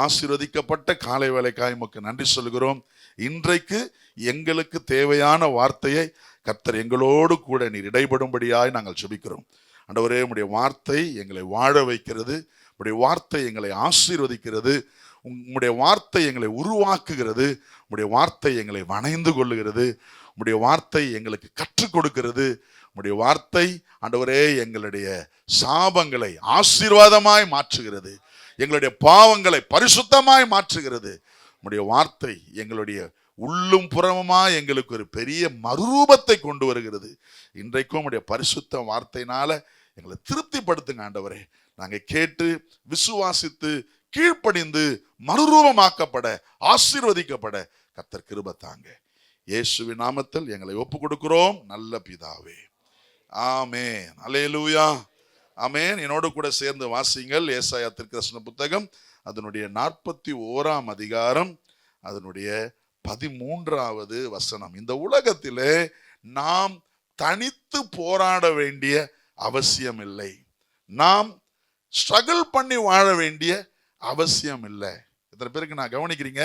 ஆசீர்வதிக்கப்பட்ட காலை வேளைக்காய் உமக்கு நன்றி சொல்கிறோம். இன்றைக்கு எங்களுக்கு தேவையான வார்த்தையை கர்த்தர் எங்களோடு கூட நீர் இடைபடும்படியாய் நாங்கள் ஜெபிக்கிறோம். ஆண்டவரே, உம்முடைய வார்த்தை எங்களை வாழ வைக்கிறது, உம்முடைய வார்த்தை எங்களை ஆசீர்வதிக்கிறது, உம்முடைய வார்த்தை எங்களை உருவாக்குகிறது, உம்முடைய வார்த்தை எங்களை வணைந்து கொள்ளுகிறது, உம்முடைய வார்த்தை எங்களுக்கு கற்றுக் கொடுக்கிறது. உம்முடைய வார்த்தை ஆண்டவரே எங்களுடைய சாபங்களை ஆசீர்வாதமாய் மாற்றுகிறது, எங்களுடைய பாவங்களை பரிசுத்தமாய் மாற்றுகிறது. உம்முடைய வார்த்தை எங்களுடைய உள்ளும் புறமுமாய் எங்களுக்கு ஒரு பெரிய மறுரூபத்தை கொண்டு வருகிறது. இன்றைக்கும் உம்முடைய பரிசுத்த வார்த்தையினால எங்களை திருப்திப்படுத்துங்க ஆண்டவரே. நாங்கள் கேட்டு விசுவாசித்து கீழ்ப்படிந்து மறுரூபமாக்கப்பட ஆசீர்வதிக்கப்பட கர்த்தர் கிருபை தாங்க. இயேசுவின் நாமத்தில் எங்களை ஒப்பு கொடுக்கிறோம் நல்ல பிதாவே, ஆமென். அல்லேலூயா, ஆமென். என்னோடு கூட சேர்ந்து வாசிங்கள் ஏசாயா தீர்க்கதரிசன புத்தகம், அதனுடைய 41ஆம் அதிகாரம், அதனுடைய 13வது வசனம். இந்த உலகத்திலே நாம் தனித்து போராட வேண்டிய அவசியம் இல்லை, நாம் ஸ்ட்ரகிள் பண்ணி வாழ வேண்டிய அவசியம் இல்லை. எத்தனை பேருக்கு நான் கவனிக்கிறீங்க?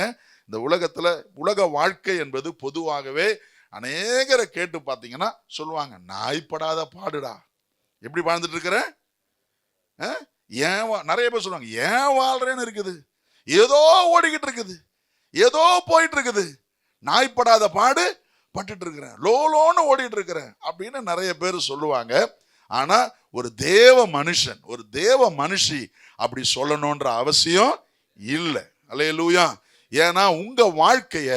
இந்த உலகத்துல உலக வாழ்க்கை என்பது பொதுவாகவே அநேகரை கேட்டு பார்த்தீங்கன்னா சொல்லுவாங்க, நாய்ப்படாத பாடுடா. எப்படி வாழ்ந்துட்டு இருக்கிற? ஏன் நிறைய பேர் சொல்லுவாங்க, ஏன் வாழ்றேன்னு இருக்குது, ஏதோ ஓடிக்கிட்டு இருக்குது, ஏதோ போயிட்டு இருக்குது, நாய்ப்படாத பாடு பட்டுட்டு இருக்கிறேன், லோலோன்னு ஓடிட்டு இருக்கிறேன் அப்படின்னு நிறைய பேர் சொல்லுவாங்க. ஆனா ஒரு தேவ மனுஷன், ஒரு தேவ மனுஷி அப்படி சொல்லணும்ன்ற அவசியம் இல்லை. அல்லேலூயா. ஏன்னா உங்க வாழ்க்கைய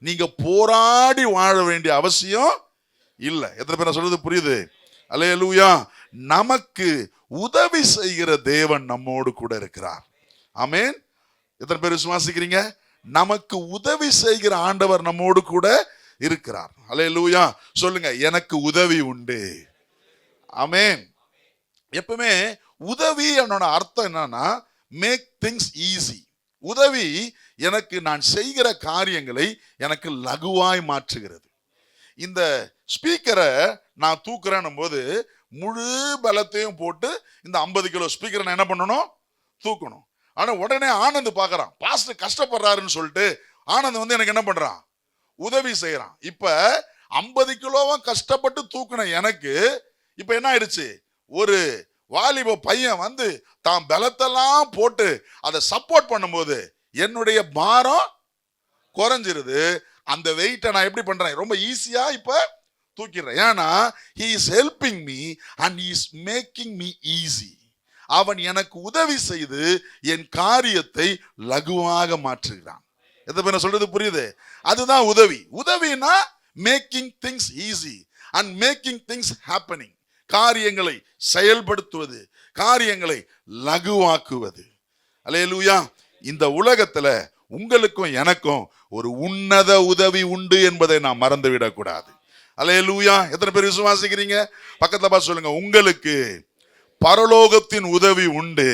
நீங்க போராடி வாழ வேண்டிய அவசியம் இல்லை. எத்தனை பேர் சொல்றது புரியுது? அல்லேலூயா. நமக்கு உதவி செய்கிற தேவன் நம்மோடு கூட இருக்கிறார். ஆமென். எத்தனை பேர் விசுவாசிக்கிறீங்க? நமக்கு உதவி செய்கிற ஆண்டவர் நம்மோடு கூட இருக்கிறார். அல்லேலூயா. சொல்லுங்க, எனக்கு உதவி உண்டு. ஆமென். எப்பவுமே உதவி என்னோட அர்த்தம் என்னன்னா, மேக் திங்ஸ் ஈஸி. உதவி எனக்கு நான் செய்கிற காரியங்களை எனக்கு லகுவாய் மாற்றுகிறது. இந்த ஸ்பீக்கரை நான் தூக்குறேன்னும் போது முழு பலத்தையும் போட்டு இந்த 50 கிலோ ஸ்பீக்கரை நான் என்ன பண்ணணும்? தூக்கணும். ஆனா உடனே ஆனந்த் பாக்குறான், பாஸ்டர் கஷ்டப்படுறாருன்னு சொல்லிட்டு ஆனந்த் வந்து எனக்கு என்ன பண்றான்? உதவி செய்யறான். இப்ப 50 கிலோவும் கஷ்டப்பட்டு தூக்குன எனக்கு இப்ப என்ன ஆயிடுச்சு? ஒரு வாலிப பையன் வந்து தான் பலத்தெல்லாம் போட்டு அதை சப்போர்ட் பண்ணும்போது என்னுடைய பாரம் குறைஞ்சிருது. அந்த வெயிட்டை நான் எப்படி பண்றேன்? ரொம்ப ஈஸியா இப்ப தூக்கிடுறேன். ஏன்னா he is helping me and he is making me easy. அவன் எனக்கு உதவி செய்து என் காரியத்தை லகுவாக மாற்றுகிறான். எதை பேர் சொல்றது புரியுது? அதுதான் உதவி. உதவினா making things easy and making things happening. காரியங்களை செயல்படுத்துவது, காரியங்களை லகுவாக்குவது. அல்லேலூயா. இந்த உலகத்துல உங்களுக்கும் எனக்கும் ஒரு உன்னத உதவி உண்டு என்பதை நாம் மறந்துவிடக் கூடாது. அல்லேலூயா. எத்தனை பேர் விசுவாசிக்கிறீங்க? பக்கத்துல பார்த்து சொல்லுங்க, உங்களுக்கு பரலோகத்தின் உதவி உண்டு.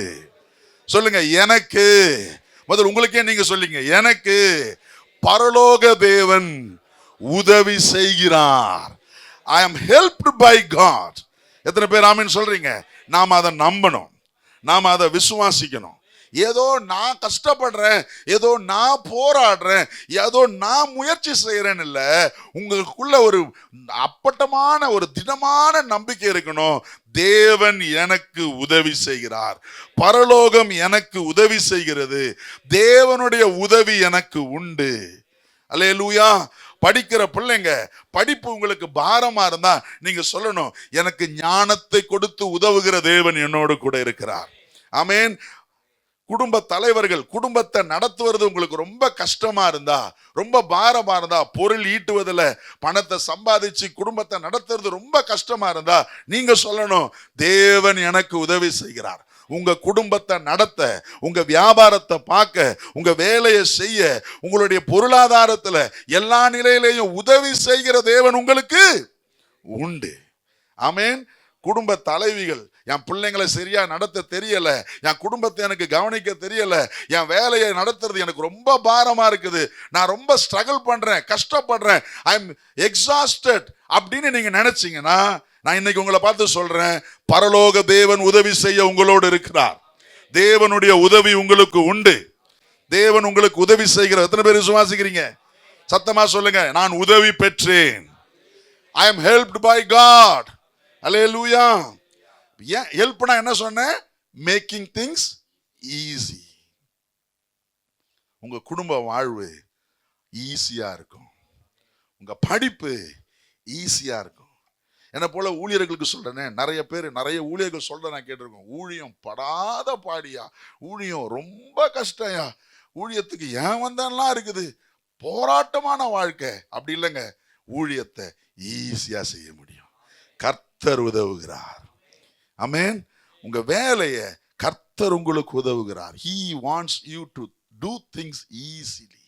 சொல்லுங்க, எனக்கு. முதல்ல உங்களுக்கே நீங்க சொல்லுங்க, எனக்கு பரலோக தேவன் உதவி செய்கிறார். I am helped by God. எத்தனை பேர் ஆமென் சொல்றீங்க? நாம அதை நம்பணும், நாம அதை விசுவாசிக்கணும். ஏதோ நான் கஷ்டப்படுறேன், ஏதோ நான் போராடுறேன், ஏதோ நான் முயற்சி செய்யறேன்னு இல்ல. உங்களுக்குள்ள ஒரு அப்பட்டமான ஒரு திடமான நம்பிக்கை இருக்கணும். தேவன் எனக்கு உதவி செய்கிறார், பரலோகம் எனக்கு உதவி செய்கிறது, தேவனுடைய உதவி எனக்கு உண்டு. அல்லேலூயா. படிக்கிற பிள்ளைங்க, படிப்பு உங்களுக்கு பாரமா இருந்தா நீங்க சொல்லணும், எனக்கு ஞானத்தை கொடுத்து உதவுகிற தேவன் என்னோடு கூட இருக்கிறார். ஆமென். குடும்ப தலைவர்கள், குடும்பத்தை நடத்துவது உங்களுக்கு ரொம்ப கஷ்டமா இருந்தா, ரொம்ப பாரமா இருந்தா, பொருள் ஈட்டுவதில் பணத்தை சம்பாதிச்சு குடும்பத்தை நடத்துறது ரொம்ப கஷ்டமா இருந்தா நீங்க சொல்லணும், தேவன் எனக்கு உதவி செய்கிறார். உங்க குடும்பத்தை நடத்த, உங்க வியாபாரத்தை பார்க்க, உங்க வேலையை செய்ய, உங்களுடைய பொருளாதாரத்துல எல்லா நிலையிலையும் உதவி செய்கிற தேவன் உங்களுக்கு உண்டு. ஆமென். குடும்ப தலைவிகள், என் பிள்ளைங்களை சரியா நடத்த தெரியல, என் குடும்பத்தை எனக்கு கவனிக்க தெரியல, என் வேலையை நடத்துறது எனக்கு ரொம்ப பாரமா இருக்குது, நான் ரொம்ப ஸ்ட்ரகிள் பண்றேன், கஷ்டப்படுறேன், ஐ எம் எக்ஸாஸ்டட் அப்படின்னு நீங்க நினைச்சீங்கன்னா, நான் இன்னைக்கு உங்களை பார்த்து சொல்றேன், பரலோக தேவன் உதவி செய்ய உங்களோடு இருக்கிறார். தேவனுடைய உதவி உங்களுக்கு உண்டு. தேவன் உங்களுக்கு உதவி செய்கிறார். எத்தனை பேர் விசுவாசிக்கிறீங்க? சத்தமா சொல்லுங்க, நான் உதவி பெற்றேன். I am helped by God. Hallelujah. ஏன் ஹெல்ப்னா என்ன சொன்னேன்? Making things easy. உங்க குடும்ப வாழ்வு ஈஸியா இருக்கும், உங்க படிப்பு ஈஸியா இருக்கும். என்ன போல ஊழியர்களுக்கு சொல்றேனே, நிறைய ஊழியர்கள் சொல்ற நான் கேட்டிருக்கோம், ஊழியம் படாத பாடியா, ஊழியம் ரொம்ப கஷ்டம்யா, ஊழியத்துக்கு ஏன் வந்தான்லாம் இருக்குது, போராட்டமான வாழ்க்கை. அப்படி இல்லைங்க, ஊழியத்தை ஈஸியா செய்ய முடியும். கர்த்தர் உதவுகிறார். ஆமென். உங்க வேலையை கர்த்தர் உங்களுக்கு உதவுகிறார். He wants you to do things easily.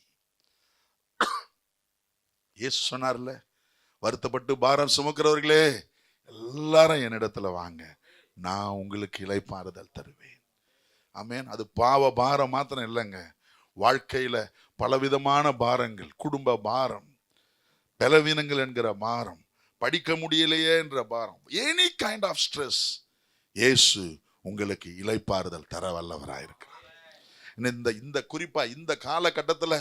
இயேசு சொன்னார்ல, வருத்தப்பட்டு பாரம் சுமக்கிறவர்களே எல்லாரும் என்னிடத்துல வாங்க, நான் உங்களுக்கு இளைப்பாறுதல் தருவேன். ஆமென். அது பாவ பாரம் மாத்திரம் இல்லைங்க, வாழ்க்கையில பலவிதமான பாரங்கள், குடும்ப பாரம், பலவீனங்கள் என்கிற பாரம், படிக்க முடியலையே என்ற பாரம், எனி கைண்ட் ஆஃப் ஸ்ட்ரெஸ், இயேசு உங்களுக்கு இளைப்பாறுதல் தர வல்லவராயிருக்கிறார். இந்த குறிப்பா இந்த காலகட்டத்தில்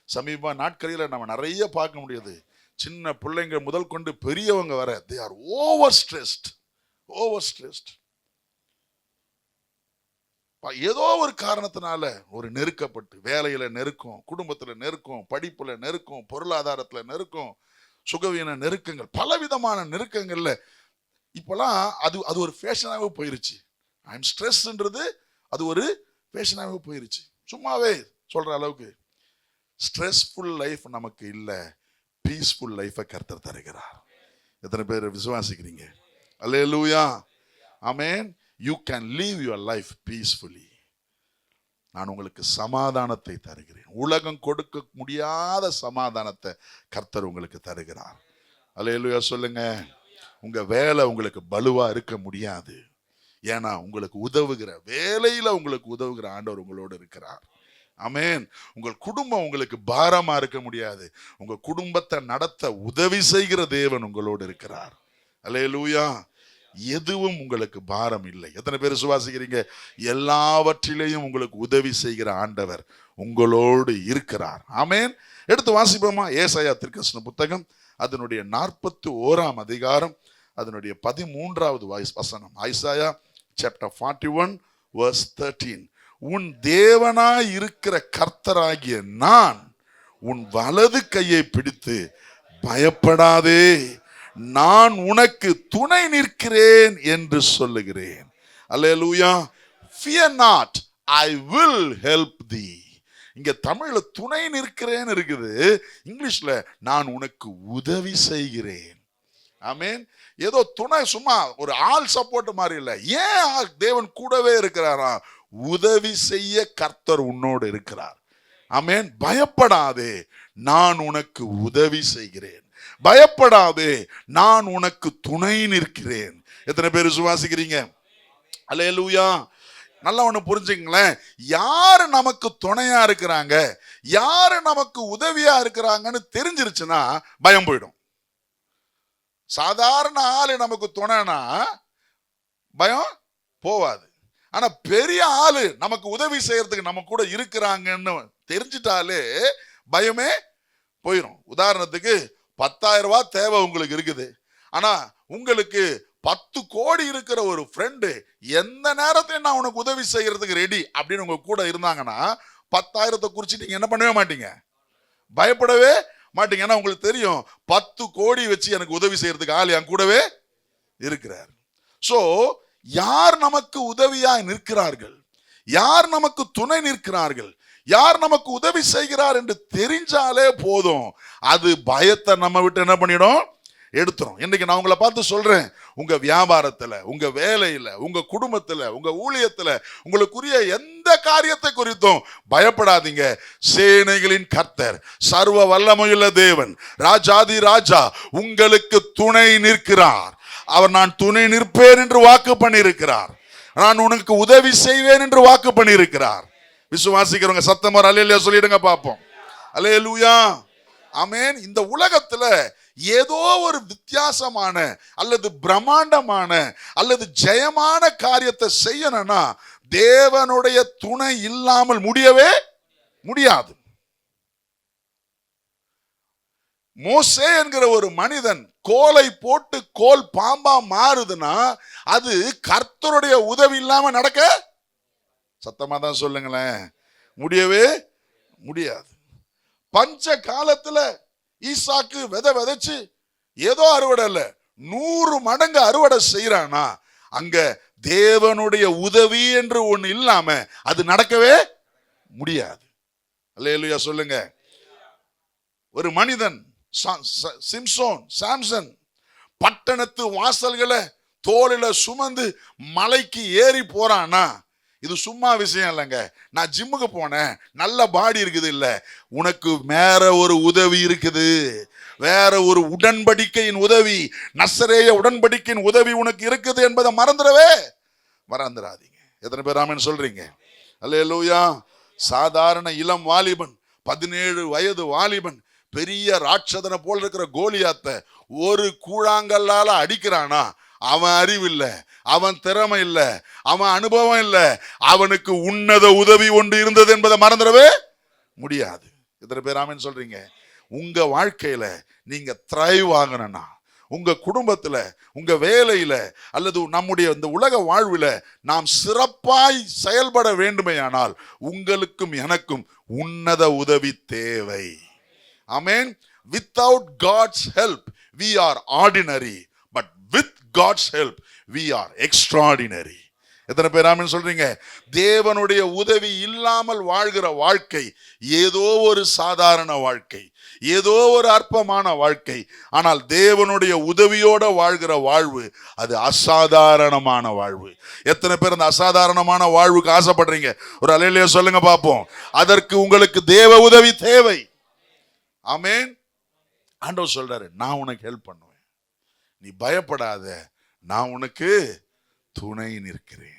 சமீப நாட்களில் நம்ம நிறைய பார்க்க முடியுது. சின்ன பிள்ளைங்க முதல் கொண்டு பெரியவங்க வர, they are overstressed. ஏதோ ஒரு காரணத்தினால ஒரு நெருக்கப்பட்டு, வேலையில நெருக்கம், குடும்பத்துல நெருக்கம், படிப்புல நெருக்கம், பொருளாதாரத்துல நெருக்கம், சுகவீன நெருக்கங்கள், பலவிதமான நெருக்கங்கள்ல இப்பெல்லாம் அது ஒரு ஃபேஷனாகவே போயிருச்சு. ஐம் ஸ்ட்ரெஸ்ன்றது அது ஒரு ஃபேஷனாகவே போயிருச்சு. சும்மாவே சொல்ற அளவுக்கு ஸ்ட்ரெஸ்ஃபுல் லைஃப் நமக்கு இல்லை, பீஸ்ஃபுல் லைஃபை கர்த்தர் தருகிறார். எத்தனை பேர் விசுவாசிக்கிறீங்க? அல்லேலூயா, ஆமென். You can live your life peacefully. நான் உங்களுக்கு சமாதானத்தை தருகிறேன். உலகம் கொடுக்க முடியாத சமாதானத்தை கர்த்தர் உங்களுக்கு தருகிறார். அல்லேலூயா சொல்லுங்க. உங்க வேலை உங்களுக்கு பலுவா இருக்க முடியாது, ஏன்னா உங்களுக்கு உதவுகிற வேலையில உங்களுக்கு உதவுகிற ஆண்டவர் உங்களோடு இருக்கிறார். ஆமென். உங்கள் குடும்பம் உங்களுக்கு பாரமா இருக்க முடியாது, உங்க குடும்பத்தை நடத்த உதவி செய்கிற தேவன் உங்களோடு இருக்கிறார். அல்லேலூயா. எதுவும் உங்களுக்கு பாரம் இல்லை. எத்தனை பேர் விசுவாசிக்கிறீங்க? எல்லாவற்றிலேயும் உங்களுக்கு உதவி செய்கிற ஆண்டவர் உங்களோடு இருக்கிறார். ஆமென். எடுத்து வாசிப்போமா? ஏசாயா தீர்க்கதரிசன புத்தகம் அதனுடைய 41ஆம் அதிகாரம் அதனுடைய 13வது வசனம். Isaiah chapter 41 verse 13. உன் தேவனாய் இருக்கிற கர்த்தராகிய நான் உன் வலது கையை பிடித்து பயப்படாதே, நான் உனக்கு துணை நிற்கிறேன் என்று சொல்லுகிறேன். அல்லேலூயா. Fear not, I will help thee. இங்க தமிழ்ல துணை நிற்கிறேன் இருக்குது, இங்கிலீஷ்ல நான் உனக்கு உதவி செய்கிறேன். ஆமென். ஏதோ துணை சும்மா ஒரு ஆள் சப்போர்ட் மாதிரி இல்லை. ஏன் தேவன் கூடவே இருக்கிறாரா? உதவி செய்ய கர்த்தர் உன்னோடு இருக்கிறார். ஆமென். பயப்படாதே, நான் உனக்கு உதவி செய்கிறேன். பயப்படாதே, நான் உனக்கு துணை நிற்கிறேன். எத்தனை பேர் விசுவாசிக்கிறீங்க? அல்லேலூயா. நல்லா ஒண்ணு புரிஞ்சுங்களேன், யாரு நமக்கு துணையா இருக்கிறாங்க, யாரு நமக்கு உதவியா இருக்கிறாங்கன்னு தெரிஞ்சிருச்சுன்னா பயம் போயிடும். சாதாரண ஆளு நமக்கு துணைனா பயம் போவாது. ஆனா பெரிய ஆளு நமக்கு உதவி செய்யறதுக்கு நம்ம கூட இருக்கிறாங்கன்னு தெரிஞ்சிட்டாலே பயமே போயிடும். உதாரணத்துக்கு 10,000 ரூபாய் தேவை உங்களுக்கு இருக்குது, ஆனா உங்களுக்கு 10 கோடி இருக்கிற ஒரு ஃப்ரெண்டு எந்த நேரத்தையும் நான் உனக்கு உதவி செய்யறதுக்கு ரெடி அப்படின்னு உங்க கூட இருந்தாங்கன்னா 10,000 குறிச்சு நீங்க என்ன பண்ணவே மாட்டீங்க, பயப்படவே மாட்டீங்க. ஏன்னா உங்களுக்கு தெரியும் 10 கோடி வச்சு எனக்கு உதவி செய்யறதுக்கு ஆள் என் கூடவே இருக்கிறார். சோ யார் நமக்கு உதவியா நிற்கிறார்கள், யார் நமக்கு துணை நிற்கிறார்கள், யார் நமக்கு உதவி செய்கிறார் என்று தெரிஞ்சாலே போதும், அது பயத்தை நம்ம விட்டு என்ன பண்ணிடும், எடுத்துரும். இன்னைக்கு நான் உங்களை பார்த்து சொல்றேன், உங்க வியாபாரத்துல, உங்க வேலையில, உங்க குடும்பத்துல, உங்க ஊழியத்துல, உங்களுக்குரிய எந்த காரியத்தை குறித்தும் பயப்படாதீங்க. சேனைகளின் கர்த்தர், சர்வ வல்லமையுள்ள தேவன், ராஜாதி ராஜா உங்களுக்கு துணை நிற்கிறார். அவர் நான் துணை நிற்பேன் என்று வாக்கு பண்ணியிருக்கிறார். நான் உனக்கு உதவி செய்வேன் என்று வாக்கு பண்ணியிருக்கிறார். விசுவாசிக்கிறவங்க சத்தமா அல்லேலூயா சொல்லிடுங்க பாப்போம். அல்லேலூயா. ஆமென். இந்த உலகத்துல ஏதோ ஒரு வித்தியாசமான அல்லது பிரம்மாண்டமான அல்லது ஜெயமான காரியத்தை செய்யணும்னா தேவனுடைய துணை இல்லாமல் முடியவே முடியாது. மோசே என்கிற ஒரு மனிதன் கோலை போட்டு கோல் பாம்பா மாறுதுன்னா அது கர்த்தருடைய உதவி இல்லாம நடக்க, சத்தமா தான் சொல்லுங்களேன், முடியவே முடியாது. பஞ்ச காலத்துல ஈசாக்கு விதைச்சு ஏதோ அறுவடை இல்ல 100 மடங்கு அறுவடை செய்யறானா அங்க தேவனுடைய உதவி என்று ஒண்ணு இல்லாம அது நடக்கவே முடியாது. அல்லேலூயா சொல்லுங்க. ஒரு மனிதன் சாம்சன் பட்டணத்து வாசல்களை தோளில சுமந்து மலைக்கு ஏறி போறானா இது சும்மா விஷயம் இல்லைங்க. நான் ஜிம்முக்கு போனேன், நல்ல பாடி இருக்குது இல்ல, உனக்கு வேற ஒரு உதவி இருக்குது, வேற ஒரு உடன்படிக்கையின் உதவி, நசரேய உடன்படிக்கையின் உதவி உனக்கு இருக்குது என்பதை மறந்துடாதீங்க. எத்தனை பேர் ஆமென் சொல்றீங்க? அல்லேலூயா. சாதாரண இளம் வாலிபன், 17 வயது வாலிபன், பெரிய ராட்சதனை போல் இருக்கிற கோலியாத்தை ஒரு கூழாங்கல்லால அடிக்கிறானா அவன் அறிவு இல்ல, அவன் திறமை இல்ல, அவன் அனுபவம் இல்ல, அவனுக்கு உன்னத உதவி ஒன்று இருந்தது என்பதை மறந்துடவே முடியாது. எத்தனை பேர் ஆமென் சொல்றீங்க? உங்க வாழ்க்கையில நீங்க த்ரைவ் ஆகணும்னா, உங்க குடும்பத்துல, உங்க வேலையில, அல்லது நம்முடைய இந்த உலக வாழ்வில நாம் சிறப்பாய் செயல்பட வேண்டுமேயானால் உங்களுக்கும் எனக்கும் உன்னத உதவி தேவை. ஆமென். Without God's help we are ordinary, but with God's help we are extraordinary. எத்தனை பேர் ஆமென் சொல்றீங்க? தேவனுடைய உதவி இல்லாமல் வாழ்கிற வாழ்க்கை ஏதோ ஒரு சாதாரண வாழ்க்கை, ஏதோ ஒரு அற்பமான வாழ்க்கை. ஆனால் தேவனுடைய உதவியோட வாழ்கிற வாழ்வு அது அசாதாரணமான வாழ்வு. எத்தனை பேர் அந்த அசாதாரணமான வாழ்வுக்கு ஆசைப்படுறீங்க? ஒரு அல்லேலூயா சொல்லுங்க பாப்போம். அதற்கு உங்களுக்கு தேவ உதவி தேவை. ஆமென். ஆண்டவர் சொல்றாரு, நான் உனக்கு ஹெல்ப் பண்ணுவேன், நீ பயப்படாத, நான் உனக்கு துணை நிற்கிறேன்.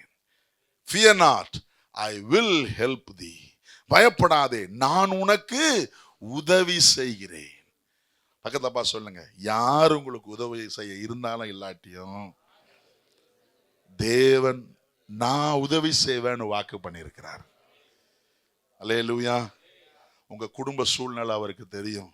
Fear not, I will help thee. பயப்படாதே, நான் உனக்கு உதவி செய்கிறேன். பக்கத்தப்பா சொல்லுங்க, யார் உங்களுக்கு உதவி செய்ய இருந்தாலும் இல்லாட்டியும் தேவன் நான் உதவி செய்வேன்னு வாக்கு பண்ணியிருக்கிறார். அல்லேலூயா. உங்க குடும்ப சூழ்நிலை அவருக்கு தெரியும்,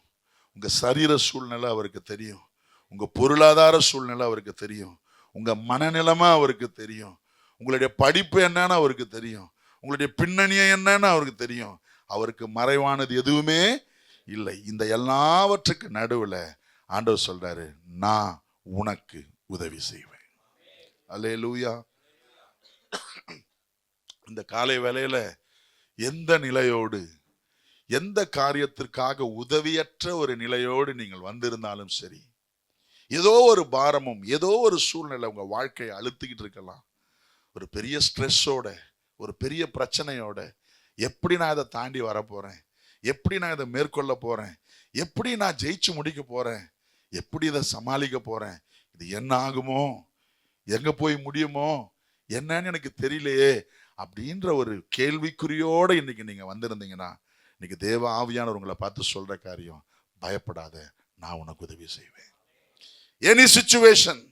உங்க சரீர சூழ்நிலை அவருக்கு தெரியும், உங்க பொருளாதார சூழ்நிலை அவருக்கு தெரியும், உங்க மனநிலைமை அவருக்கு தெரியும், உங்களுடைய படிப்பு என்னன்னு அவருக்கு தெரியும், உங்களுடைய பின்னணியை என்னன்னு அவருக்கு தெரியும். அவருக்கு மறைவானது எதுவுமே இல்லை. இந்த எல்லாவற்றுக்கு நடுவுல ஆண்டவர் சொல்றாரு, நான் உனக்கு உதவி செய்வேன். அல்லேலூயா. இந்த காலை வேளையில எந்த நிலையோடு, எந்த காரியத்திற்காக உதவியற்ற ஒரு நிலையோடு நீங்கள் வந்திருந்தாலும் சரி, ஏதோ ஒரு பாரமும், ஏதோ ஒரு சூழ்நிலை உங்க வாழ்க்கையை அழுத்திக்கிட்டு இருக்கலாம். ஒரு பெரிய ஸ்ட்ரெஸ்ஸோட, ஒரு பெரிய பிரச்சனையோட, எப்படி நான் இதை தாண்டி வரப்போறேன், எப்படி நான் இதை மேற்கொள்ள போறேன், எப்படி நான் ஜெயிச்சு முடிக்க போறேன், எப்படி இதை சமாளிக்க போறேன், இது என்ன ஆகுமோ, எங்க போய் முடியுமோ, என்னன்னு எனக்கு தெரியலையே அப்படின்ற ஒரு கேள்விக்குறியோட இன்னைக்கு நீங்க வந்திருந்தீங்கன்னா, இன்னைக்கு தேவ ஆவியானவர் உங்களை பார்த்து சொல்ற காரியம், பயப்படாத, நான் உனக்கு உதவி செய்வேன். எனி சிச்சுவேஷன்,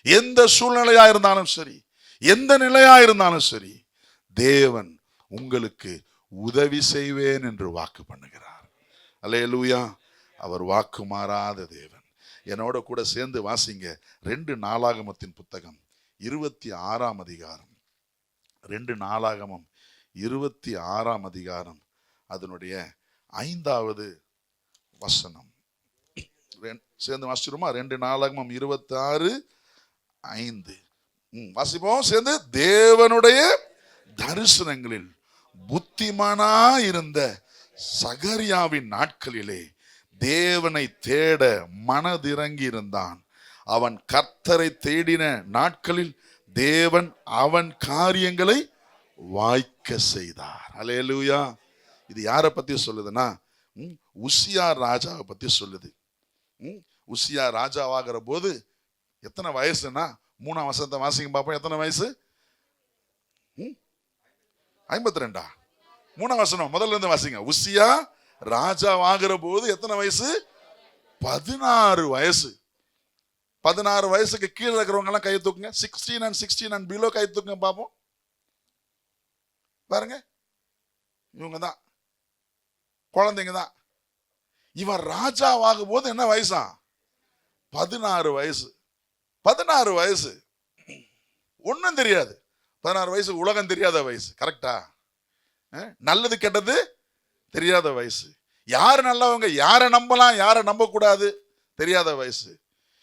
எந்த சூழ்நிலையா இருந்தாலும் சரி, எந்த நிலையா இருந்தாலும் சரி, தேவன் உங்களுக்கு உதவி செய்வேன் என்று வாக்கு பண்ணுகிறார். அல்லேலூயா. அவர் வாக்கு மாறாத தேவன். என்னோட கூட சேர்ந்து வாசிங்க 2 நாளாகமத்தின் புத்தகம் 26ஆம் அதிகாரம். 2 நாளாகமம் 26ஆம் அதிகாரம் அதனுடைய 5வது வசனம். சேர்ந்து வாசிச்சிருமா? 2 நாளாகமம் 26:5 வாசிப்போம் சேர்ந்து. தேவனுடைய தரிசனங்களில் புத்திமானா இருந்த சகரியாவின் நாட்களிலே தேவனை தேட மனதிறங்கி இருந்தான். அவன் கர்த்தரை தேடின நாட்களில் தேவன் அவன் காரியங்களை வாய்க்க செய்தார். அல்லேலூயா. இது யாரை பத்தி சொல்லுதுன்னா, உசியா ராஜாவை பத்தி சொல்லுது. உசியா ராஜாவாகிற போது எத்தனை வயசுன்னா, 3ஆம் வசனத்தை வாசிங்க பாப்போம். எத்தனை வயசு? 52. 3ஆம் வசனம் முதல்ல இருந்து வாசிங்க. உசியா ராஜாவாகிற போது எத்தனை வயசு? 16 வயசு. 16 வயசுக்கு கீழே இருக்கிறவங்க எல்லாம் கை தூக்குங்க. 16 and below கை தூக்குங்க பாப்போம். பாருங்க, இவங்க தான் குழந்தைங்க தான். இவன் ராஜாவாகும் போது என்ன வயசா? 16 வயசு. 16 வயசு ஒன்னும் தெரியாது. 16 வயசு உலகம் தெரியாத வயசு. கரெக்டா? நல்லது கெட்டது தெரியாத வயசு. யாரு நல்லவங்க, யாரை நம்பலாம் யாரை நம்ப கூடாது தெரியாத வயசு.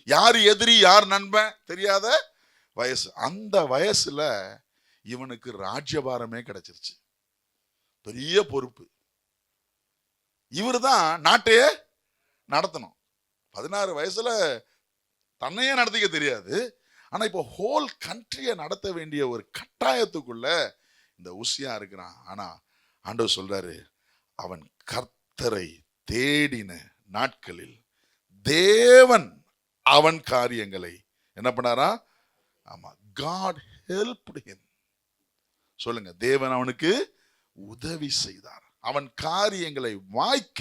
யாரு எதிரி யார் நண்பன் தெரியாத வயசு. அந்த வயசுல இவனுக்கு ராஜ்யபாரமே கிடைச்சிருச்சு. பெரிய பொறுப்பு. இவரு தான் நாட்டையே நடத்தணும். 16 வயசுல தன்னையே நடத்திக்க தெரியாது. ஆனா இப்போ ஹோல் கண்ட்ரியை நடத்த வேண்டிய ஒரு கட்டாயத்துக்குள்ள இந்த உசியா இருக்கிறான். ஆனா ஆண்டவர் சொல்றாரு, அவன் கர்த்தரை தேடின நாட்களில் தேவன் அவன் காரியங்களை என்ன பண்ணாரா? ஆமா, God helped him. சொல்லுங்க, தேவன் அவனுக்கு உதவி செய்தார். அவன் காரியங்களை வாய்க்க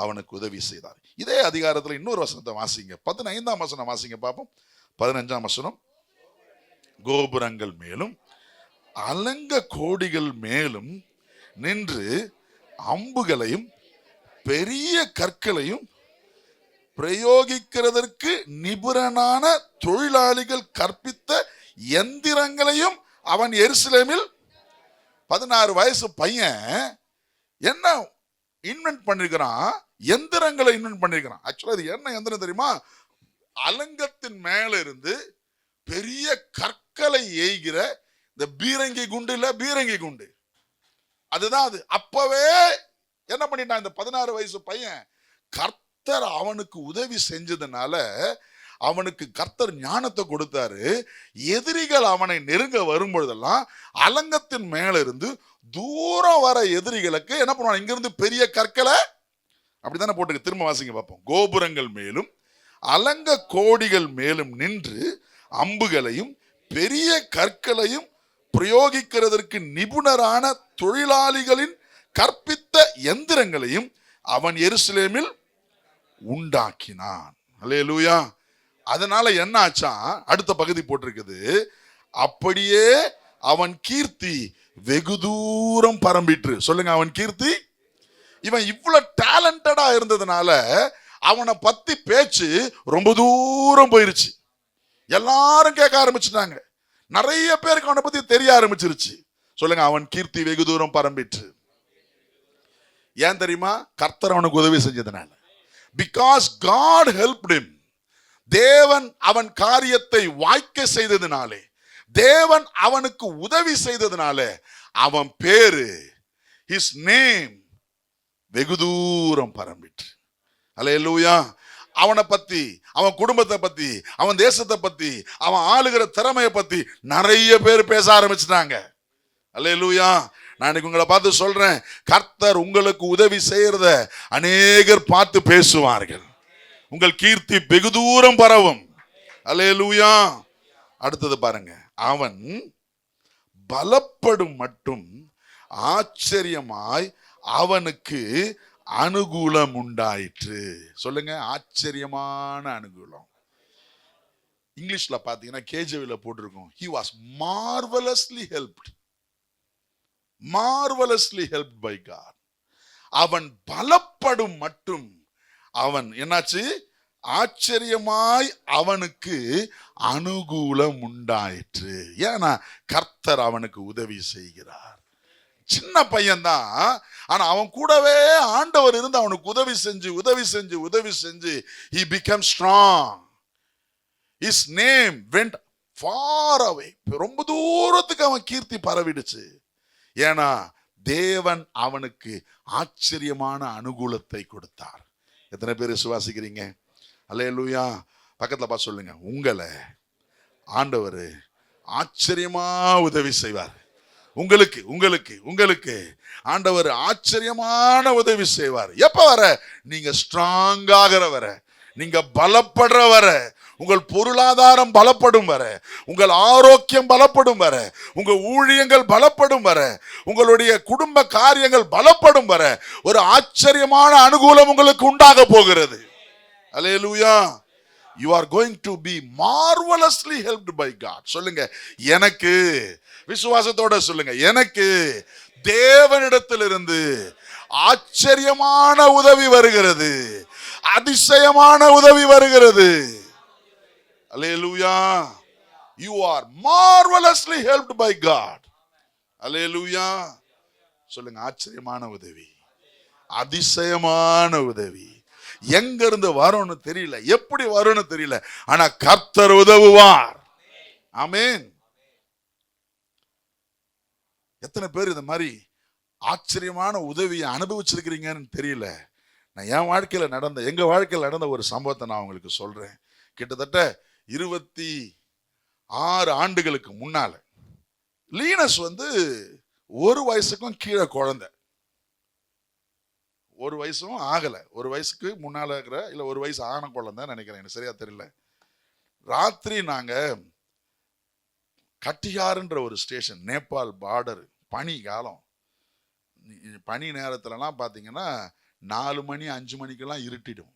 அவனுக்கு உதவி செய்தார். இதே அதிகாரத்தில் இன்னொரு வசனத்தை வாசிங்க. 15ஆம் வசனம் வாசிங்க பாப்போம். 15ஆம் வசனம். கோபுரங்கள் மேலும் அலங்க கோடிகள் மேலும் நின்று அம்புகளையும் பெரிய கற்களையும் பிரயோகிக்கிறதற்கு நிபுணனான தொழிலாளிகள் கற்பித்த எந்திரங்களையும் அவன் எருசலேமில் 16 வயசு பையன் என்ன இன்வென்ட் பண்ணிருக்கிறான்? எந்திரங்களை இன்வென்ட் பண்ணிருக்கிறான். ஆக்சுவலா இது என்ன எந்திரம் தெரியுமா? அலங்கத்தின் மேல இருந்து பெரிய கற்களை எய்கிற இந்த பீரங்கி குண்டு இல்ல, பீரங்கி குண்டு அதுதான் அது. அப்பவே என்ன பண்ணிட்டான் இந்த 16 வயசு பையன்? கர்த்தர் அவனுக்கு உதவி செஞ்சதுனால அவனுக்கு கர்த்தர் ஞானத்தை கொடுத்தாரு. எதிரிகள் அவனை நெருங்க வரும்பொழுதெல்லாம் அலங்கத்தின் மேல இருந்து தூரம் வர எதிரிகளுக்கு என்ன பண்ணுவான்? இங்கிருந்து பெரிய கற்களை அப்படித்தானே போட்டு. திரும்ப வாசிங்க பார்ப்போம். கோபுரங்கள் மேலும் அலங்க கோடிகள் மேலும் நின்று அம்புகளையும் பெரிய கற்களையும் பிரயோகிக்கிறதற்கு நிபுணரான தொழிலாளிகளின் கற்பித்த எந்திரங்களையும் அவன் எருசலேமில் உண்டாக்கினான். அல்லேலூயா. அதனால என்ன ஆச்சா? அடுத்த பகுதி போட்டிருக்குது, அப்படியே அவன் கீர்த்தி வெகு தூரம் பரம்பிற்று. சொல்லுங்க, அவன் கீர்த்தி. இவன் இவ்வளவு டேலண்டடா இருந்ததுனால அவனை பத்தி பேச்சு ரொம்ப தூரம் போயிருச்சு. எல்லாரும் கேட்க ஆரம்பிச்சுட்டாங்க. நிறைய பேருக்கு அவனை பத்தி தெரிய ஆரம்பிச்சிருச்சு. சொல்லுங்க, அவன் கீர்த்தி வெகு தூரம் பரம்பிற்று. ஏன் தெரியுமா? கர்த்தர் அவனுக்கு உதவி செஞ்சதுனால. Because God helped him. தேவன் அவன் காரியத்தை வாய்க்க செய்ததினாலே, தேவன் அவனுக்கு உதவி செய்ததினாலே அவன் பேரு, his name வெகு தூரம் பரம்பிற்று. அல்லேலூயா. அவனை பத்தி, அவன் குடும்பத்தை பத்தி, அவன் தேசத்தை பத்தி, அவன் ஆளுகிற திறமையை பத்தி நிறைய பேர் பேச ஆரம்பிச்சிட்டாங்க. அல்லேலூயா. நான் இன்னைக்கு உங்களை பார்த்து சொல்றேன், கர்த்தர் உங்களுக்கு உதவி செய்யறத அநேகர் பார்த்து பேசுவார்கள். உங்கள் கீர்த்தி வெகு தூரம் பரவும். அல்லேலூயா. அடுத்தது பாருங்க, அவன் பலப்படும் மட்டும் ஆச்சரியமாய் அவனுக்கு அனுகூலம் உண்டாயிற்று. சொல்லுங்க, ஆச்சரியமான அனுகூலம். இங்கிலீஷ்ல பாத்தீங்கன்னா கேஜேவில போட்டிருக்கோம், he was marvelously helped. Marvelously helped by God. அவன் பலப்படும் மட்டும் அவன் என்னாச்சு? ஆச்சரியமாய் அவனுக்கு அனுகூலம் உண்டாயிற்று. ஏன்னா கர்த்தர் அவனுக்கு உதவி செய்கிறார். சின்ன பையன்தான், ஆனா அவன் கூடவே ஆண்டவர் இருந்து அவனுக்கு உதவி செஞ்சு he became strong. His name went far away. ரொம்ப தூரத்துக்கு அவன் கீர்த்தி பரவிடுச்சு. ஏன்னா தேவன் அவனுக்கு ஆச்சரியமான அனுகூலத்தை கொடுத்தார். எத்தனை பேர் விசுவாசிக்கிறீங்க? அல்லேலூயா. பக்கத்துல பார்த்து சொல்லுங்க, உங்களை ஆண்டவர் ஆச்சரியமா உதவி செய்வார். உங்களுக்கு உங்களுக்கு உங்களுக்கு ஆண்டவர் ஆச்சரியமான உதவி செய்வார். எப்ப வர? நீங்க ஸ்ட்ராங்காகிற வர, நீங்க பலப்படுற வர, உங்கள் பொருளாதாரம் பலப்படும் வர, உங்கள் ஆரோக்கியம் பலப்படும் வர, உங்க ஊழியங்கள் பலப்படும் வர, உங்களுடைய குடும்ப காரியங்கள் பலப்படும் வர ஒரு ஆச்சரியமான அனுகூலம் உங்களுக்கு உண்டாக போகிறது. அல்லேலூயா. You are going to be marvelously helped by God. சொல்லுங்க, எனக்கு, விசுவாசத்தோட சொல்லுங்க, எனக்கு தேவனிடத்திலிருந்து ஆச்சரியமான உதவி வருகிறது, அதிசயமான உதவி வருகிறது. அல்லேலூயா. You are marvelously helped by God. அல்லேலூயா. சொல்லுங்க, ஆச்சரியமான உதவி, அதிசயமான உதவி. எங்க இருந்து வரும்னு தெரியல, எப்படி வரும்னு தெரியல, ஆனா கர்த்தர் உதவுவார். ஆமென். எத்தனை பேர் இந்த மாதிரி ஆச்சரியமான உதவியை அனுபவிச்சிருக்கிறீங்கன்னு தெரியல. நான் என் வாழ்க்கையில நடந்த, எங்க வாழ்க்கையில் நடந்த ஒரு சம்பவத்தை நான் உங்களுக்கு சொல்றேன். கிட்டத்தட்ட 26 ஆண்டுகளுக்கு முன்னால லீனஸ் ஒரு வயசுக்கும் கீழே குழந்தை, ஒரு வயசும் ஆகல, ஒரு வயசுக்கு முன்னால இருக்கிற இல்ல ஒரு வயசு ஆன குழந்தை நினைக்கிறேன், எனக்கு சரியா தெரியல. ராத்திரி நாங்க கட்டியார்ன்ற ஒரு ஸ்டேஷன், நேபாள் பார்டர், பனி காலம், பனி நேரத்துலலாம் பார்த்தீங்கன்னா 4 மணி 5 மணிக்கெல்லாம் இருட்டிடும்,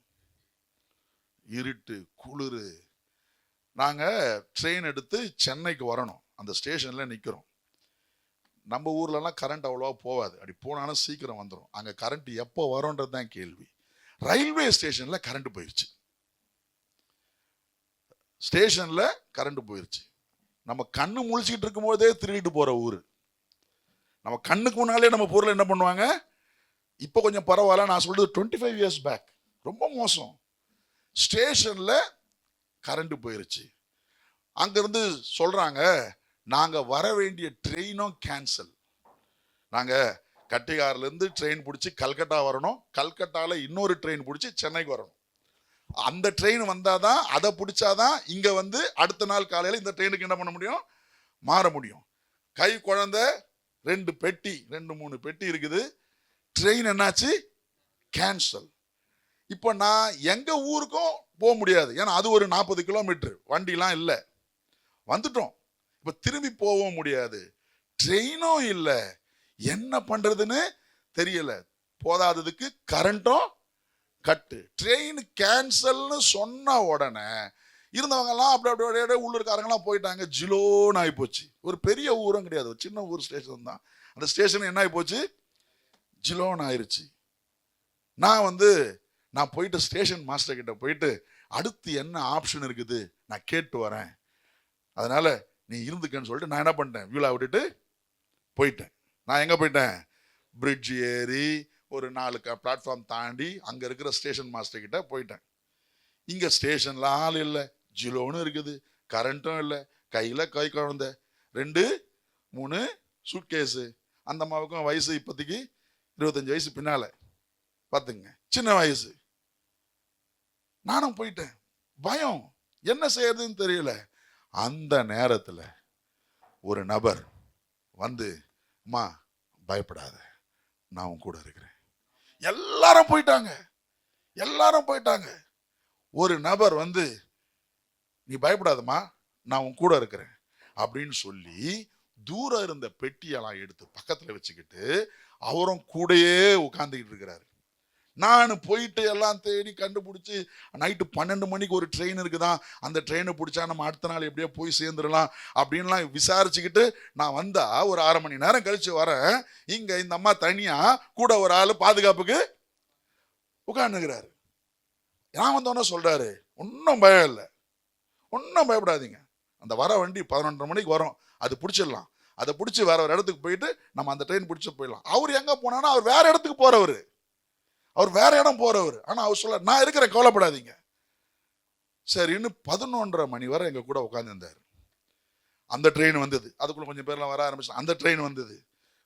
இருட்டு குளிர். நாங்கள் ட்ரெயின் எடுத்து சென்னைக்கு வரணும், அந்த ஸ்டேஷனில் நிற்கிறோம். நம்ம ஊர்லலாம் கரண்ட் அவ்வளோவா போகாது, அப்படி போனாலும் சீக்கிரம் வந்துடும். அங்கே கரண்ட் எப்போ வரும்ன்றது தான் கேள்வி. ரயில்வே ஸ்டேஷனில் கரண்ட் போயிடுச்சு, ஸ்டேஷனில் கரண்ட் போயிடுச்சு. நம்ம கண்ணு முழிச்சிக்கிட்டு இருக்கும் போதே திருடிட்டு போகிற ஊர். நம்ம கண்ணுக்கு முன்னாலே நம்ம பொருள் என்ன பண்ணுவாங்க. இப்போ கொஞ்சம் பரவாயில்ல, நான் சொல்றது 25 இயர்ஸ் பேக், ரொம்ப மோசம். ஸ்டேஷனில் கரண்ட் போயிருச்சு. அங்கிருந்து சொல்றாங்க, நாங்க வர வேண்டிய ட்ரெயினும் கேன்சல். நாங்க கட்டிகார்லேருந்து ட்ரெயின் பிடிச்சி கல்கட்டா வரணும், கல்கட்டால இன்னொரு ட்ரெயின் பிடிச்சி சென்னைக்கு வரணும். அந்த ட்ரெயின் வந்தாதான், அதை பிடிச்சாதான் இங்க அடுத்த நாள் காலையில இந்த ட்ரெயினுக்கு என்ன பண்ண முடியும், மாற முடியும். கை குழந்தை, 2 பெட்டி, 2-3 பெட்டி இருக்குது. ட்ரெயின் என்னாச்சு, கேன்சல். இப்போ நான் எங்க ஊருக்கும் போக முடியாது, ஏன்னா அது ஒரு 40 கிலோமீட்டர், வண்டிலாம் இல்லை. வந்துட்டோம், இப்போ திரும்பி போகவும் முடியாது, ட்ரெயினும் இல்லை, என்ன பண்றதுன்னு தெரியல. போதாததுக்கு கரண்ட்டும் கட்டு. ட்ரெயின் கேன்சல்னு சொன்ன உடனே இருந்தவங்கலாம் அப்படியே உள்ளூர்காரங்களாம் போயிட்டாங்க. ஜிலோன்னு ஆகி போச்சு. ஒரு பெரிய ஊரும் கிடையாது, ஒரு சின்ன ஊர் ஸ்டேஷன் தான். அந்த ஸ்டேஷன் என்ன ஆகி போச்சு, ஜிலோன்னு ஆயிடுச்சு. நான் போயிட்டு ஸ்டேஷன் மாஸ்டர் கிட்ட போயிட்டு, அடுத்து என்ன ஆப்ஷன் இருக்குது நான் கேட்டு வரேன், அதனால நீ இருந்துக்கன்னு சொல்லிட்டு நான் என்ன பண்ணிட்டேன், வியூலா விட்டுட்டு போயிட்டேன். நான் எங்க போயிட்டேன், பிரிட்ஜ் ஏறி ஒரு 4 பிளாட்ஃபார்ம் தாண்டி அங்க இருக்கிற ஸ்டேஷன் மாஸ்டர் கிட்ட போயிட்டேன். இங்க ஸ்டேஷன்ல ஆள் இல்லை, ஜிலோன்னு இருக்குது, கரண்ட்டும் இல்லை, கையில கை குழந்தை, 2-3 சூட்கேஸு. அந்த அம்மாவுக்கும் வயசு இப்போதைக்கு 25 வயசு பின்னால, பார்த்துங்க, சின்ன வயசு. நானும் போயிட்டேன், பயம், என்ன செய்யறதுன்னு தெரியல. அந்த நேரத்தில் ஒரு நபர் அம்மா பயப்படாத, நான் உன் கூட இருக்கிறேன். எல்லாரும் போயிட்டாங்க. ஒரு நபர் நீ பயப்படாதம்மா, நான் உன் கூட இருக்கிறேன் அப்படின்னு சொல்லி தூரம் இருந்த பெட்டியெல்லாம் எடுத்து பக்கத்துல வச்சுக்கிட்டு அவரும் கூடயே உட்கார்ந்துக்கிட்டு இருக்கிறாரு. நான் போயிட்டு எல்லாம் தேடி கண்டுபிடிச்சி, நைட்டு 12 மணிக்கு ஒரு ட்ரெயின் இருக்குதான், அந்த ட்ரெயினை பிடிச்சா நம்ம அடுத்த நாள் எப்படியோ போய் சேர்ந்துடலாம் அப்படின்லாம் விசாரிச்சுக்கிட்டு நான் வந்தா ஒரு 1/2 மணி நேரம் கழிச்சு வரேன். இங்க இந்த அம்மா தனியா கூட ஒரு ஆள் பாதுகாப்புக்கு உட்கார்ந்துக்கிறாரு. நான் வந்தோன்னே சொல்றாரு, ஒன்றும் பயம் இல்லை, ஒன்றும் பயப்படாதீங்க, அந்த வர வண்டி 11:30 மணிக்கு வரும், அது பிடிச்சிடலாம், அதை பிடிச்சி வேற ஒரு இடத்துக்கு போயிட்டு நம்ம அந்த ட்ரெயின் பிடிச்சி போயிடலாம். அவர் எங்க போனா, அவர் வேற இடத்துக்கு போறவர், அவர் வேற இடம் போறவர். ஆனா அவர் சொல்ல, நான் இருக்கிறேன், கவலைப்படாதீங்க. சரின்னு 11:30 மணி வரை எங்க கூட உட்கார்ந்துருந்தாரு. அந்த ட்ரெயின் வந்தது, அதுக்குள்ள கொஞ்சம் பேர்லாம் வர ஆரம்பிச்சு. அந்த ட்ரெயின் வந்தது,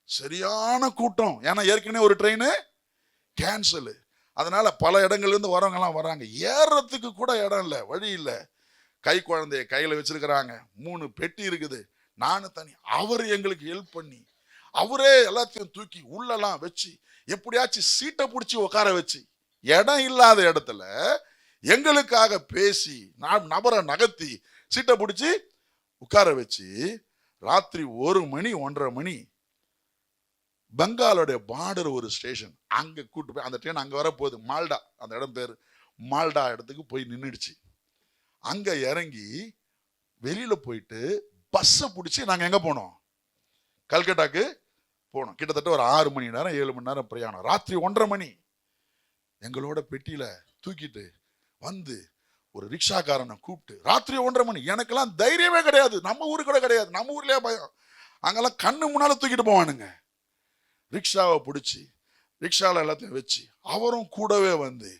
சரியான கூட்டம். ஏன்னா ஏற்கனவே ஒரு ட்ரெயின் கேன்சல், அதனால பல இடங்கள்ல இருந்து வரவங்க எல்லாம் வராங்க. ஏறத்துக்கு கூட இடம் இல்லை, வழி இல்லை. கை குழந்தைய கையில வச்சிருக்கிறாங்க, 3 பெட்டி இருக்குது, நானும் தனி. அவர் எங்களுக்கு ஹெல்ப் பண்ணி, அவரே எல்லாத்தையும் தூக்கி உள்ளெல்லாம் வச்சு, எப்படியாச்சும் சீட்டை பிடிச்சி உட்கார வச்சு, இடம் இல்லாத இடத்துல எங்களுக்காக பேசி நபரை நகர்த்தி சீட்டை பிடிச்சி உட்கார வச்சு, ராத்திரி 1 மணி 1:30 மணி பெங்காலோடைய பார்டர் ஒரு ஸ்டேஷன், அங்க கூட்டு போய், அந்த ட்ரெயின் அங்க வர போகுது, மால்டா, அந்த இடம் பேரு மால்டா இடத்துக்கு போய் நின்றுடுச்சு. அங்க இறங்கி வெளியில போயிட்டு பஸ்ஸை பிடிச்சி நாங்க எங்க போனோம், கல்கட்டாக்கு போனோம். கிட்டத்தட்ட ஒரு 6 மணி நேரம் 7 மணி நேரம் பிரயாணம். ராத்திரி 1:30 மணி எங்களோட பெட்டியில தூக்கிட்டு வந்து ஒரு ரிக்ஷாக்காரனை கூப்பிட்டு ராத்திரி 1:30 மணி. எனக்கெல்லாம் தைரியமே கிடையாது. நம்ம ஊரு கூட கிடையாது. நம்ம ஊர்லயே பயம். அங்கெல்லாம் கண்ணு முன்னால தூக்கிட்டு போவானுங்க. ரிக்ஷாவை பிடிச்சி ரிக்ஷாவில் எல்லாத்தையும் வச்சு அவரும் கூடவே வந்து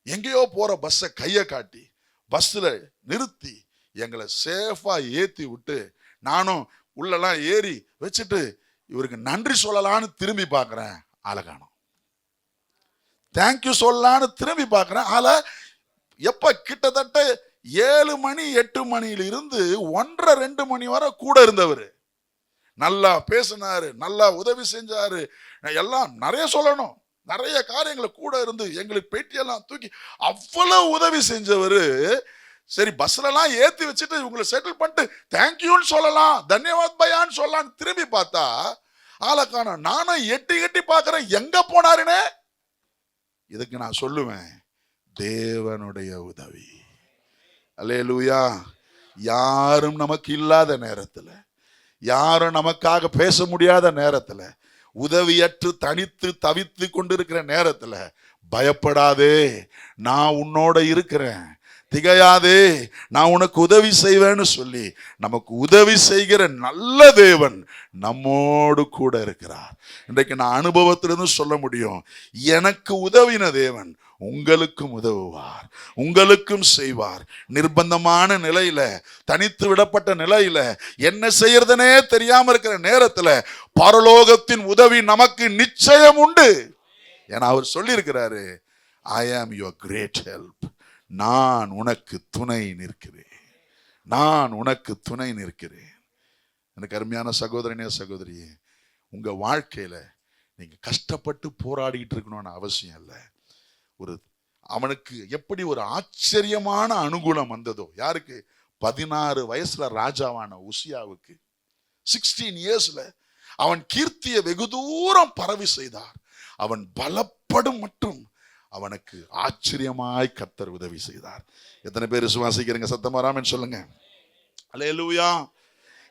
எங்கேயோ போற பஸ்ஸை கையை காட்டி பஸ்ஸில் நிறுத்தி எங்களை சேஃபா ஏற்றி விட்டு நானும் உள்ளெல்லாம் ஏறி வச்சுட்டு இவருக்கு நன்றி சொல்லலான்னு திரும்பி பார்க்குறேன். ஆளை காணோம். தேங்க்யூ சொல்லலான்னு திரும்பி பார்க்குறேன். ஆளை எப்ப கிட்டத்தட்ட 7 மணி 8 மணியில இருந்து 1:30 2 மணி வரை கூட இருந்தவர். நல்லா பேசினாரு, நல்லா உதவி செஞ்சாரு. எல்லாம் நிறைய சொல்லணும், நிறைய காரியங்களை கூட இருந்து எங்களுக்கு பேட்டியெல்லாம் தூக்கி அவ்வளவு உதவி செஞ்சவரு. சரி பஸ்ல எல்லாம் ஏத்தி வச்சுட்டு இவங்களை செட்டில் பண்ணிட்டு தேங்க்யூன்னு சொல்லலாம், தன்யவாத் பையான்னு சொல்லலாம். திரும்பி பார்த்தா ஆளக்கான. நானும் எட்டி எட்டி பார்க்கிறேன், எங்க போனாருன்னு. இதுக்கு நான் சொல்லுவேன், தேவனுடைய உதவி. அல்லேலூயா. யாரும் நமக்கு இல்லாத நேரத்துல, யாரும் நமக்காக பேச முடியாத நேரத்துல, உதவியற்று தனித்து தவித்து கொண்டிருக்கிற நேரத்துல பயப்படாதே, நான் உன்னோட இருக்கிறேன், திகையாதே, நான் உனக்கு உதவி செய்வேன்னு சொல்லி நமக்கு உதவி செய்கிற நல்ல தேவன் நம்மோடு கூட இருக்கிறார். இன்றைக்கு நான் அனுபவத்திலிருந்து சொல்ல முடியும், எனக்கு உதவின தேவன் உங்களுக்கும் உதவுவார், உங்களுக்கும் செய்வார். நிர்பந்தமான நிலையில, தனித்து விடப்பட்ட நிலையில, என்ன செய்யறதுனே தெரியாம இருக்கிற நேரத்துல பரலோகத்தின் உதவி நமக்கு நிச்சயம் உண்டு. ஏன்னா அவர் சொல்லி இருக்கிறாரு, I am your great help. நான் உனக்கு துணை நிற்கிறேன், நான் உனக்கு துணை நிற்கிறேன். எனக்கு அருமையான சகோதரனே சகோதரியே, உங்க வாழ்க்கையில நீங்க கஷ்டப்பட்டு போராடிட்டு இருக்கணும்னு அவசியம் இல்லை. அவனுக்கு எப்படி ஒரு ஆச்சரியமான அனுகூலம் வந்ததோ, யாருக்கு? 16 வயசுல ராஜாவான உசியாவுக்கு 16 இயர்ஸ்ல அவன் கீர்த்தியை வெகு தூரம் பரவி செய்தார். அவன் பலப்படும் மற்றும் அவனுக்கு ஆச்சரியமாய் கர்த்தர் உதவி செய்தார். எத்தனை பேர் விசுவாசிக்கிறீங்க? சத்தமா ஆமென் சொல்லுங்க. அல்லேலூயா.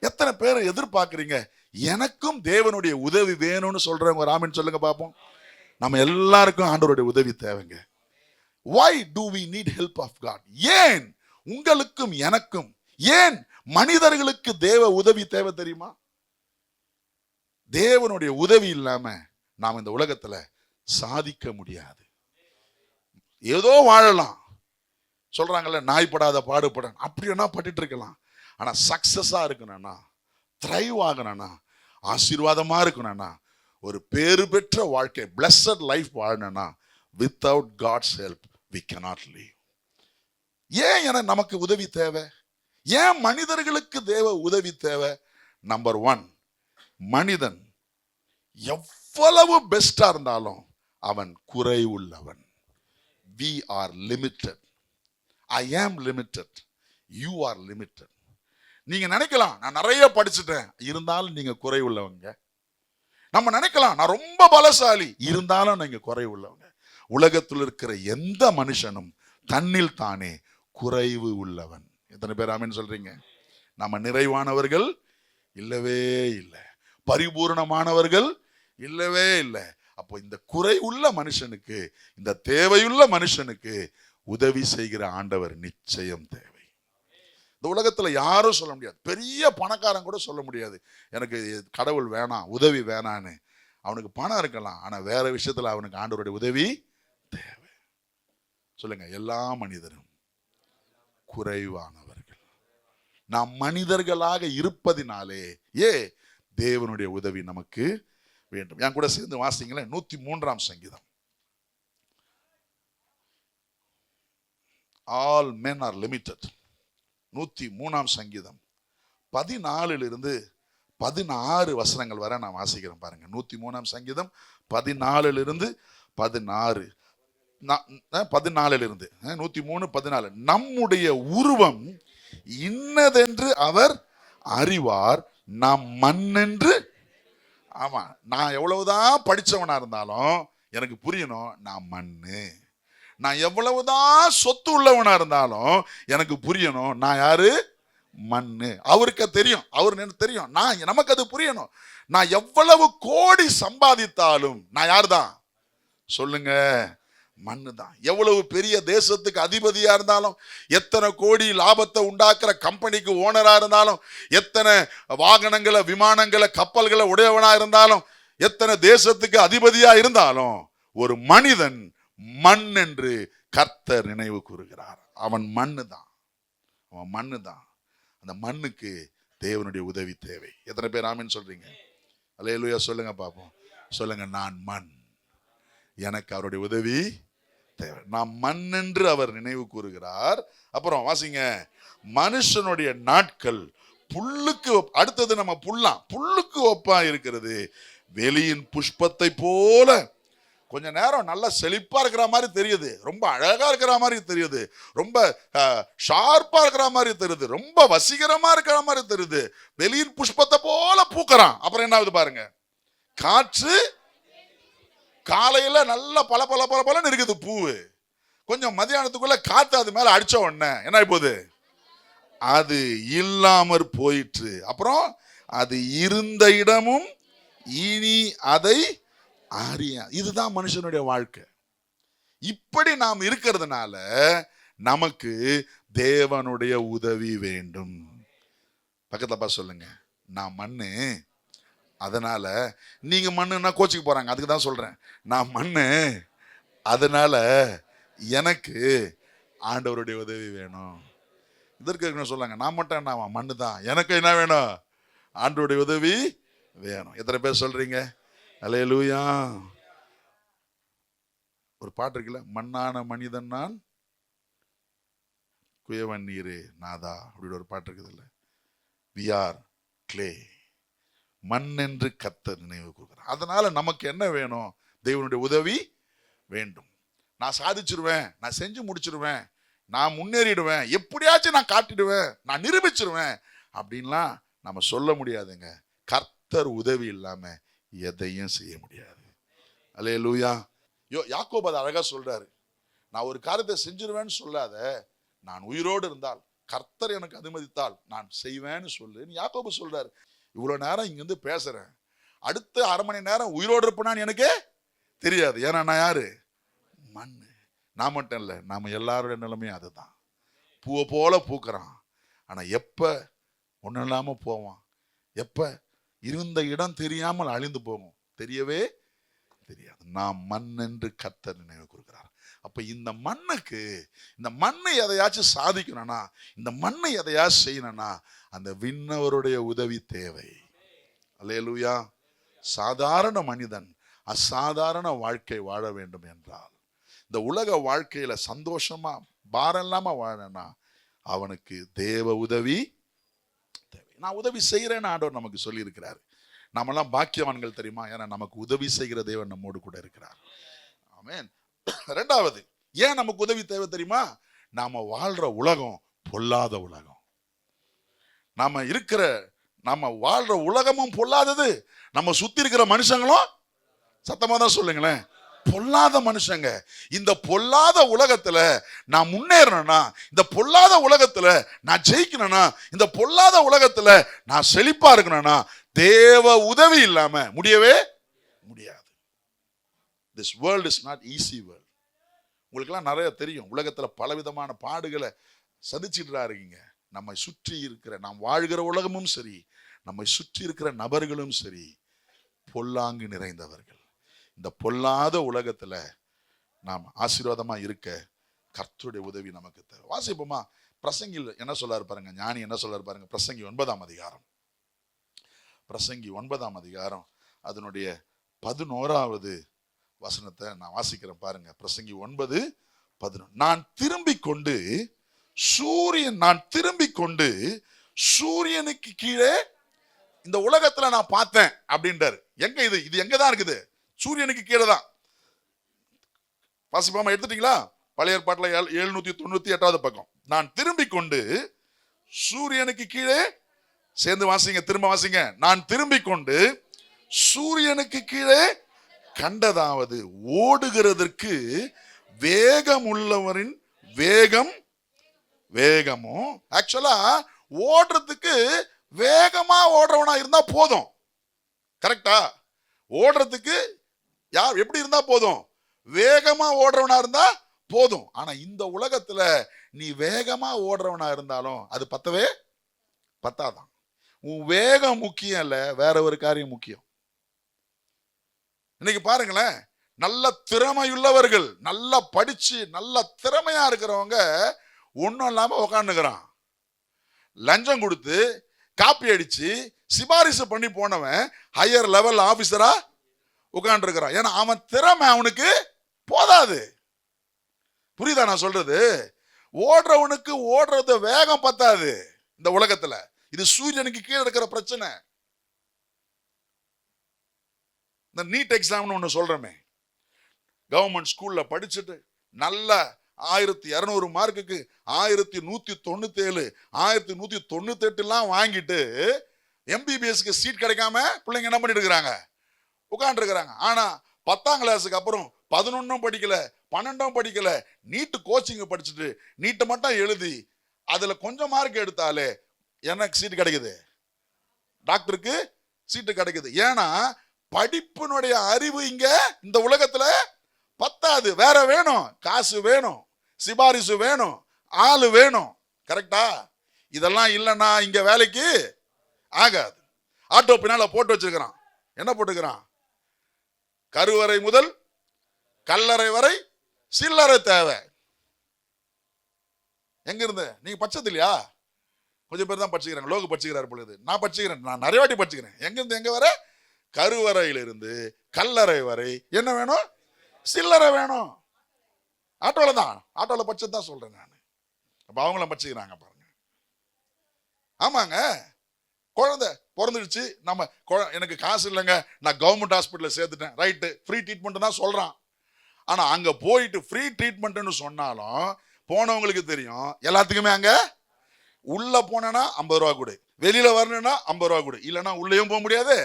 எத்தனை பேர் எதிர்பார்க்கிறீங்க எனக்கும் தேவனுடைய உதவி வேணும்னு சொல்றவங்க ஆமென் சொல்லுங்க பாப்போம். நம்ம எல்லாருக்கும் ஆண்டவருடைய உதவி தேவைங்க. Why do we need help of God? ஏன் உங்களுக்கும் எனக்கும், ஏன் மனிதர்களுக்கு தேவ உதவி தேவை தெரியுமா? தேவனுடைய உதவி இல்லாம நாம் இந்த உலகத்துல சாதிக்க முடியாது. ஏதோ வாழலாம், சொல்றாங்கல்ல நாய்ப்படாத பாடுபட, அப்படின்னா பட்டுட்டு இருக்கலாம். ஆனா சக்சஸா இருக்கணும்னா, த்ரைவ் ஆகணும்னா, ஆசீர்வாதமா இருக்கணும்னா, ஒரு பேறு பெற்ற வாழ்க்கை, பிளஸட் லைஃப் வாழணும்னா, without God's help we cannot live. ஏன் நமக்கு உதவி தேவை? ஏன் மனிதர்களுக்கு தேவ உதவி தேவை? நம்பர் 1, மனிதன் எவ்வளவு பெஸ்டா இருந்தாலும் அவன் குறை உள்ளவன். We are limited. I am limited. You are limited. நீங்க நினைக்கலாம் நான் நிறைய படிச்சுட்டேன், இருந்தாலும் நீங்க குறை உள்ளவங்க. நம்ம நினைக்கலாம் நான் ரொம்ப பலசாலி, இருந்தாலும் நீங்க குறை உள்ளவங்க. உலகத்தில் இருக்கிற எந்த மனுஷனும் தன்னில் தானே குறைவு உள்ளவன். எத்தனை பேர் ஆமென் சொல்றீங்க? நம்ம நிறைவானவர்கள் இல்லவே இல்லை, பரிபூர்ணமானவர்கள் இல்லவே இல்லை. அப்போ இந்த குறை உள்ள மனுஷனுக்கு, இந்த தேவையுள்ள மனுஷனுக்கு உதவி செய்கிற ஆண்டவர் நிச்சயம் தேவை. இந்த உலகத்துல யாரும் சொல்ல முடியாது, பெரிய பணக்காரன் கூட சொல்ல முடியாது எனக்கு கடவுள் வேணாம், உதவி வேணான்னு. அவனுக்கு பணம் இருக்கலாம், ஆனா வேற விஷயத்துல அவனுக்கு ஆண்டவருடைய உதவி தேவை. சொல்லுங்க, எல்லா மனிதரும் குறைவானவர்கள். நாம் மனிதர்களாக இருப்பதினாலே தேவனுடைய உதவி நமக்கு வேண்டும். என் கூட சேர்ந்து வாசிங்களேன். 103ஆம் சங்கீதம். All men are limited. 103ஆம் சங்கீதம் 14 16 வசனங்கள் வரை நான் வாசிக்கிறேன் பாருங்க. 103ஆம் சங்கீதம் 14 16. 14 103 14. நம்முடைய உருவம் இன்னதென்று அவர் அறிவார், நாம் மண்ணென்று. ஆமா, நான் எவ்வளவுதான் படிச்சவனா இருந்தாலும் எனக்கு புரியணும் நான் மண்ணு. நான் எவ்வளவுதான் சொத்து உள்ளவனா இருந்தாலும் எனக்கு புரியணும் நான் யாரு? மண்ணு. அவருக்கு தெரியும், தெரியும். நமக்கு அது புரியணும். நான் எவ்வளவு கோடி சம்பாதித்தாலும் நான் யார் தான் சொல்லுங்க? மண்ணு தான். எவ்வளவு பெரிய தேசத்துக்கு அதிபதியா இருந்தாலும், எத்தனை கோடி லாபத்தை உண்டாக்குற கம்பெனிக்கு ஓனரா இருந்தாலும், எத்தனை வாகனங்களை, விமானங்களை, கப்பல்களை உடையவனா இருந்தாலும், எத்தனை தேசத்துக்கு அதிபதியா இருந்தாலும், ஒரு மனிதன் மண் என்று கர்த்தர் நினைவு கூறுகிறார். அவன் மண்ணு தான், அவன் மண்ணு தான். அந்த மண்ணுக்கு தேவனுடைய உதவி தேவை. எத்தனை பேர் ஆமென் சொல்றீங்க? அல்லேலூயா சொல்லுங்க பாப்போம். சொல்லுங்க, நான் மண், எனக்கு அவருடைய உதவி தேவை. நான் மண் என்று அவர் நினைவு கூறுகிறார். அப்புறம் வாசிங்க, மனுஷனுடைய நாட்கள் புல்லுக்கு, அடுத்தது நம்ம புல்லுக்கு ஒப்பா இருக்கிறது, வெளியின் புஷ்பத்தை போல. கொஞ்ச நேரம் நல்லா செழிப்பா இருக்கிற மாதிரி தெரியுது, ரொம்ப அழகா இருக்கிற மாதிரி தெரியுது, ரொம்ப ஷார்ப்பா இருக்கிற மாதிரி தெரியுது, ரொம்ப வசீகரமா இருக்கிற மாதிரி தெரியுது. வெளியின் புஷ்பத்தை போல பூக்கிறான். அப்புறம் என்ன ஆகுது பாருங்க, காற்று காலையில நல்ல பல பல பல பலன்னு இருக்குது பூவு, கொஞ்சம் மதியானத்துக்குள்ள காத்து அது மேல அடிச்ச உடனே என்ன ஆயிப்போகுது, அது இல்லாமற் போயிற்று. அப்புறம் அது இருந்த இடமும் இனி அதை அறிய. இதுதான் மனுஷனுடைய வாழ்க்கை. இப்படி நாம் இருக்கிறதுனால நமக்கு தேவனுடைய உதவி வேண்டும். பக்கத்துல பா சொல்லுங்க, நான் மண்ணு, அதனால நீங்க மண்ணுன்னா கோச்சிக்கு போறாங்க, அதுக்கு தான் சொல்றேன். நான் மண்ணு, அதனால எனக்கு ஆண்டவருடைய உதவி வேணும். இதற்கு சொல்லாங்க, நான் மட்டும் என்ன மண்ணு தான், எனக்கு என்ன வேணும், ஆண்டவருடைய உதவி வேணும். எத்தனை பேர் சொல்றீங்க? அல்லேலூயா. ஒரு பாட்டு இருக்குல்ல, மண்ணான மனிதன் நான் குயவன் நீரு நாதா அப்படின்னு ஒரு பாட்டு இருக்குது இல்ல. we are clay, மண் என்று கர்த்தர் நினைவு கூறுகிறார். அதனால நமக்கு என்ன வேணும்? தேவனுடைய உதவி வேண்டும். நான் சாதிச்சிருவேன், நான் செஞ்சு முடிச்சிருவேன், நான் முன்னேறிடுவேன், எப்படியாச்சும் நான் காட்டிடுவேன், நான் நிரூபிச்சிருவேன் அப்படின்லாம் நம்ம சொல்ல முடியாதுங்க. கர்த்தர் உதவி இல்லாம எதையும் செய்ய முடியாது. அல்லேலூயா. யாக்கோபு அதை அழகா சொல்றாரு, நான் ஒரு காரியத்தை செஞ்சிருவேன்னு சொல்லாத, நான் உயிரோடு இருந்தால், கர்த்தர் எனக்கு அனுமதித்தால் நான் செய்வேன்னு சொல்லு. யாக்கோபு சொல்றாரு. இவ்வளவு நேரம் இங்கிருந்து பேசுறேன், அடுத்த அரை மணி நேரம் உயிரோடு இருப்பேன்னு எனக்கு தெரியாது. ஏன்னா நான் யாரு? மண்ணு. நான் மட்டும் இல்லை, நாம எல்லாருடைய நிலைமையும் அதுதான். பூவை போல பூக்கிறான், ஆனா எப்ப ஒன்னும் இல்லாம போவான், எப்ப இருந்த இடம் தெரியாமல் அழிந்து போகும் தெரியவே தெரியாது. நாம் மண் என்று கர்த்தர் நினைவு கூறுகிறார். அப்ப இந்த மண்ணுக்கு, இந்த மண்ணை எதையாச்சும் சாதிக்கணும்னா, இந்த மண்ணை எதையாச்சும் செய்யணும்னா அந்த விண்ணவருடைய உதவி தேவை. அல்லேலூயா. சாதாரண மனிதன் அசாதாரண வாழ்க்கை வாழ வேண்டும் என்றால், இந்த உலக வாழ்க்கையில சந்தோஷமா பாரம் இல்லாம வாழனா அவனுக்கு தேவ உதவி தேவை. நான் உதவி செய்யறேன்னு ஆண்டவர் நமக்கு சொல்லி இருக்கிறாரு. நாமெல்லாம் பாக்கியவான்கள் தெரியுமா? ஏன்னா நமக்கு உதவி செய்கிற தேவன் நம்மோடு கூட இருக்கிறார். ஆமென். ரெண்டாவது, ஏன் நமக்கு உதவி தேவை தெரியுமா? நாம வாழ்ற உலகம் பொல்லாத உலகம். நாம வாழ்ற உலகமும் பொல்லாதது, நம்ம சுத்தி இருக்கிற மனுஷங்களும், சத்தமா தான் சொல்லுங்களேன், பொல்லாத மனுஷங்க. இந்த பொல்லாத உலகத்துல நான் முன்னேறணும்னா, இந்த பொல்லாத உலகத்துல நான் ஜெயிக்கணும்னா, இந்த பொல்லாத உலகத்துல நான் செழிப்பா இருக்கணும்னா தேவ உதவி இல்லாம முடியவே முடியாது. This world is not easy world. உங்களுக்கெல்லாம் நிறைய தெரியும், உலகத்துல பலவிதமான பாடுகளை சந்திச்சுட்டு இருக்கீங்க. நம்மை சுற்றி இருக்கிற, நாம் வாழ்கிற உலகமும் சரி, நம்மை சுற்றி இருக்கிற நபர்களும் சரி, பொல்லாங்கு நிறைந்தவர்கள். இந்த பொல்லாத உலகத்துல நாம் ஆசீர்வாதமா இருக்க கர்த்தருடைய உதவி நமக்கு தேவை. வாசிப்போமா? பிரசங்கியில் என்ன சொல்றாரு பாருங்க, ஞானி என்ன சொல்றாரு பாருங்க. பிரசங்கி 9ஆம் அதிகாரம், பிரசங்கி 9ஆம் அதிகாரம் அதனுடைய 11வது வசனத்தை நான் வாசிக்கிறேன் பாருங்க. பிரசங்கி 9:11. நான் திரும்பிக் கொண்டு சூரியனுக்கு கீழே இந்த உலகத்துல நான் பார்த்தேன் அப்படின்றாரு. எங்க இது எங்கதான் இருக்குது? சூரியனுக்கு கீழே தான். வாசிப்பாம எடுத்துட்டீங்களா? பழைய ஏற்பாட்டுல 798வது பக்கம். நான் திரும்பிக் கொண்டு சூரியனுக்கு கீழே, சேர்ந்து வாசிங்க, திரும்ப வாசிங்க. நான் திரும்பிக் கொண்டு சூரியனுக்கு கீழே கண்டதாவது, ஓடுகிறதற்கு வேகம் உள்ளவரின் வேகமும், ஆக்சுவலா ஓடுறதுக்கு வேகமா ஓடுறவனா இருந்தா போதும். கரெக்டா? ஓடுறதுக்கு யார் எப்படி இருந்தா போதும்? வேகமா ஓடுறவனா இருந்தா போதும். ஆனா இந்த உலகத்துல நீ வேகமா ஓடுறவனா இருந்தாலும் அது பத்தவே பத்தாதான். உன் வேகம் முக்கியம் இல்ல, வேற ஒரு காரியம் முக்கியம். இன்னைக்கு பாருங்களேன், நல்ல திறமையுள்ளவர்கள், நல்லா படிச்சு நல்ல திறமையா இருக்கிறவங்க ஒன்றும் இல்லாம உக்காந்துக்கிறான். லஞ்சம் கொடுத்து காப்பி அடிச்சு சிபாரிசு பண்ணி போனவன் ஹையர் லெவல் ஆபீசரா உட்கார்ந்து இருக்கிறான். ஏன்னா அவன் திறமை அவனுக்கு போதாது. புரியுதா நான் சொல்றது? ஓடுறவனுக்கு ஓடுறது வேகம் பத்தாது இந்த உலகத்துல. இது சூரியனுக்கு கீழே இருக்கிற பிரச்சனை. இந்த நீட் எக்ஸாம்னு ஒன்று சொல்றமே, கவர்மெண்ட் ஸ்கூல்ல படிச்சுட்டு நல்ல 1200 மார்க்குக்கு 1197 1198 வாங்கிட்டு எம்பிபிஎஸ்க்கு சீட் கிடைக்காம பிள்ளைங்க என்ன பண்ணிட்டு இருக்கிறாங்க? உட்கார்ந்து இருக்கிறாங்க. ஆனா 10ஆம் கிளாஸுக்கு அப்புறம் 11ம் படிக்கல 12ம் படிக்கல, நீட்டு கோச்சிங் படிச்சுட்டு நீட்டை மட்டும் எழுதி அதுல கொஞ்சம் மார்க் எடுத்தாலே எனக்கு சீட்டு கிடைக்குது, டாக்டருக்கு சீட்டு கிடைக்குது. ஏன்னா படிப்பினுடைய அறிவு இங்க இந்த உலகத்துல பத்தாது. வேற வேணும், காசு வேணும், சிபாரிசு வேணும், ஆளு வேணும். கரெக்டா? இதெல்லாம் இல்லைன்னா இங்க வேலைக்கு ஆகாது. ஆட்டோ பின்னால போட்டு வச்சிருக்கிறான். என்ன போட்டுக்கிறான்? கருவறை முதல் கல்லறை வரை சில்லறை தேவை. எங்க இருந்து? நீங்க பச்சது இல்லையா? கொஞ்சம் பேர் தான் படிச்சுக்கிறாங்க. லோகு படிச்சுக்கிறாரு பொழுது. நான் படிச்சுக்கிறேன், நான் நிறைய வாட்டி படிச்சுக்கிறேன். எங்க இருந்து எங்க வர? கருவறையிலிருந்து கல்லறை வரை என்ன வேணும்? சில்லறை வேணும். ஆட்டோல தான், ஆட்டோல படிச்சது தான் சொல்றேன் நான். அப்ப அவங்கள படிச்சுக்கிறாங்க பாருங்க. ஆமாங்க, குழந்தை பிறந்துடுச்சு, நம்ம எனக்கு காசு இல்லைங்க, நான் கவர்மெண்ட் ஹாஸ்பிட்டலில் சேர்த்துட்டேன், ரைட்டு, ஃப்ரீ ட்ரீட்மெண்ட் தான் சொல்றான். ஆனா அங்க போயிட்டு ஃப்ரீ ட்ரீட்மெண்ட்னு சொன்னாலும் போனவங்களுக்கு தெரியும் எல்லாத்துக்குமே அங்க உள்ள போனா 50 ரூபா கொடு, வெளியில வரணும்னா 50 ரூபா கொடு, இல்லைன்னா உள்ளேயும் போக முடியாது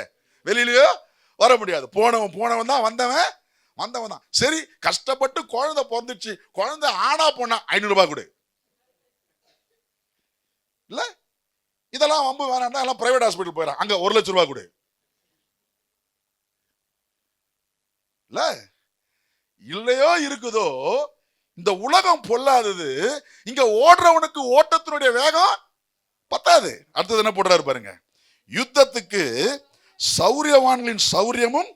வெளியிலயும் வர முடியாது. போனவன் தான் வந்தவன் தான். சரி, கஷ்டப்பட்டு குழந்தை பிறந்துச்சு, குழந்தை ஆனா போனா 500 ரூபாய் கொடு. இல்ல இதெல்லாம் வம்பு வேணாம்னா எல்லாம் பிரைவேட் ஹாஸ்பிட்டல் போயிடறான், அங்க 1 லட்சம் ரூபாய் கொடு. இல்ல இல்லையோ இருக்குதோ, இந்த உலகம் பொல்லாதது. இங்க ஓடுறவனுக்கு ஓட்டத்தினுடைய வேகம் பத்தாது. அடுத்தது என்ன போடுறாரு பாருங்க, யுத்தத்துக்கு சௌரியவான்களின் சௌரியமும்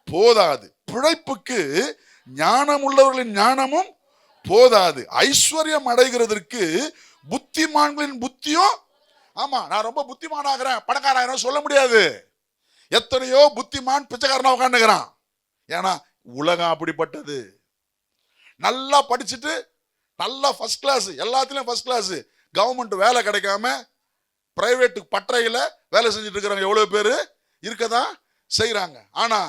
போதாது, பிழைப்புக்கு ஞானம் உள்ளவர்களின் ஞானமும் போதாது, ஐஸ்வர்யம் அடைகிறதற்கு புத்திமான்களின் புத்தியும். ஆமா, நான் ரொம்ப புத்திமான் ஆகிறேன், பணக்காரன் சொல்ல முடியாது. எத்தனையோ புத்திமான் பிச்சைக்காரனா உட்காந்துக்கிறான். ஏன்னா உலகம் அப்படிப்பட்டது. நல்லா படிச்சுட்டு நல்லா ஃபர்ஸ்ட் கிளாஸ், எல்லாத்துலயும் ஃபர்ஸ்ட் கிளாஸ், கவர்மெண்ட் வேலை கிடைக்காம பிரைவேட் பட்டறையில வேலை செஞ்சுட்டு இருக்கிறவங்க எவ்வளவு பேரு இருக்கதான் செய்யறாங்க. ஆனா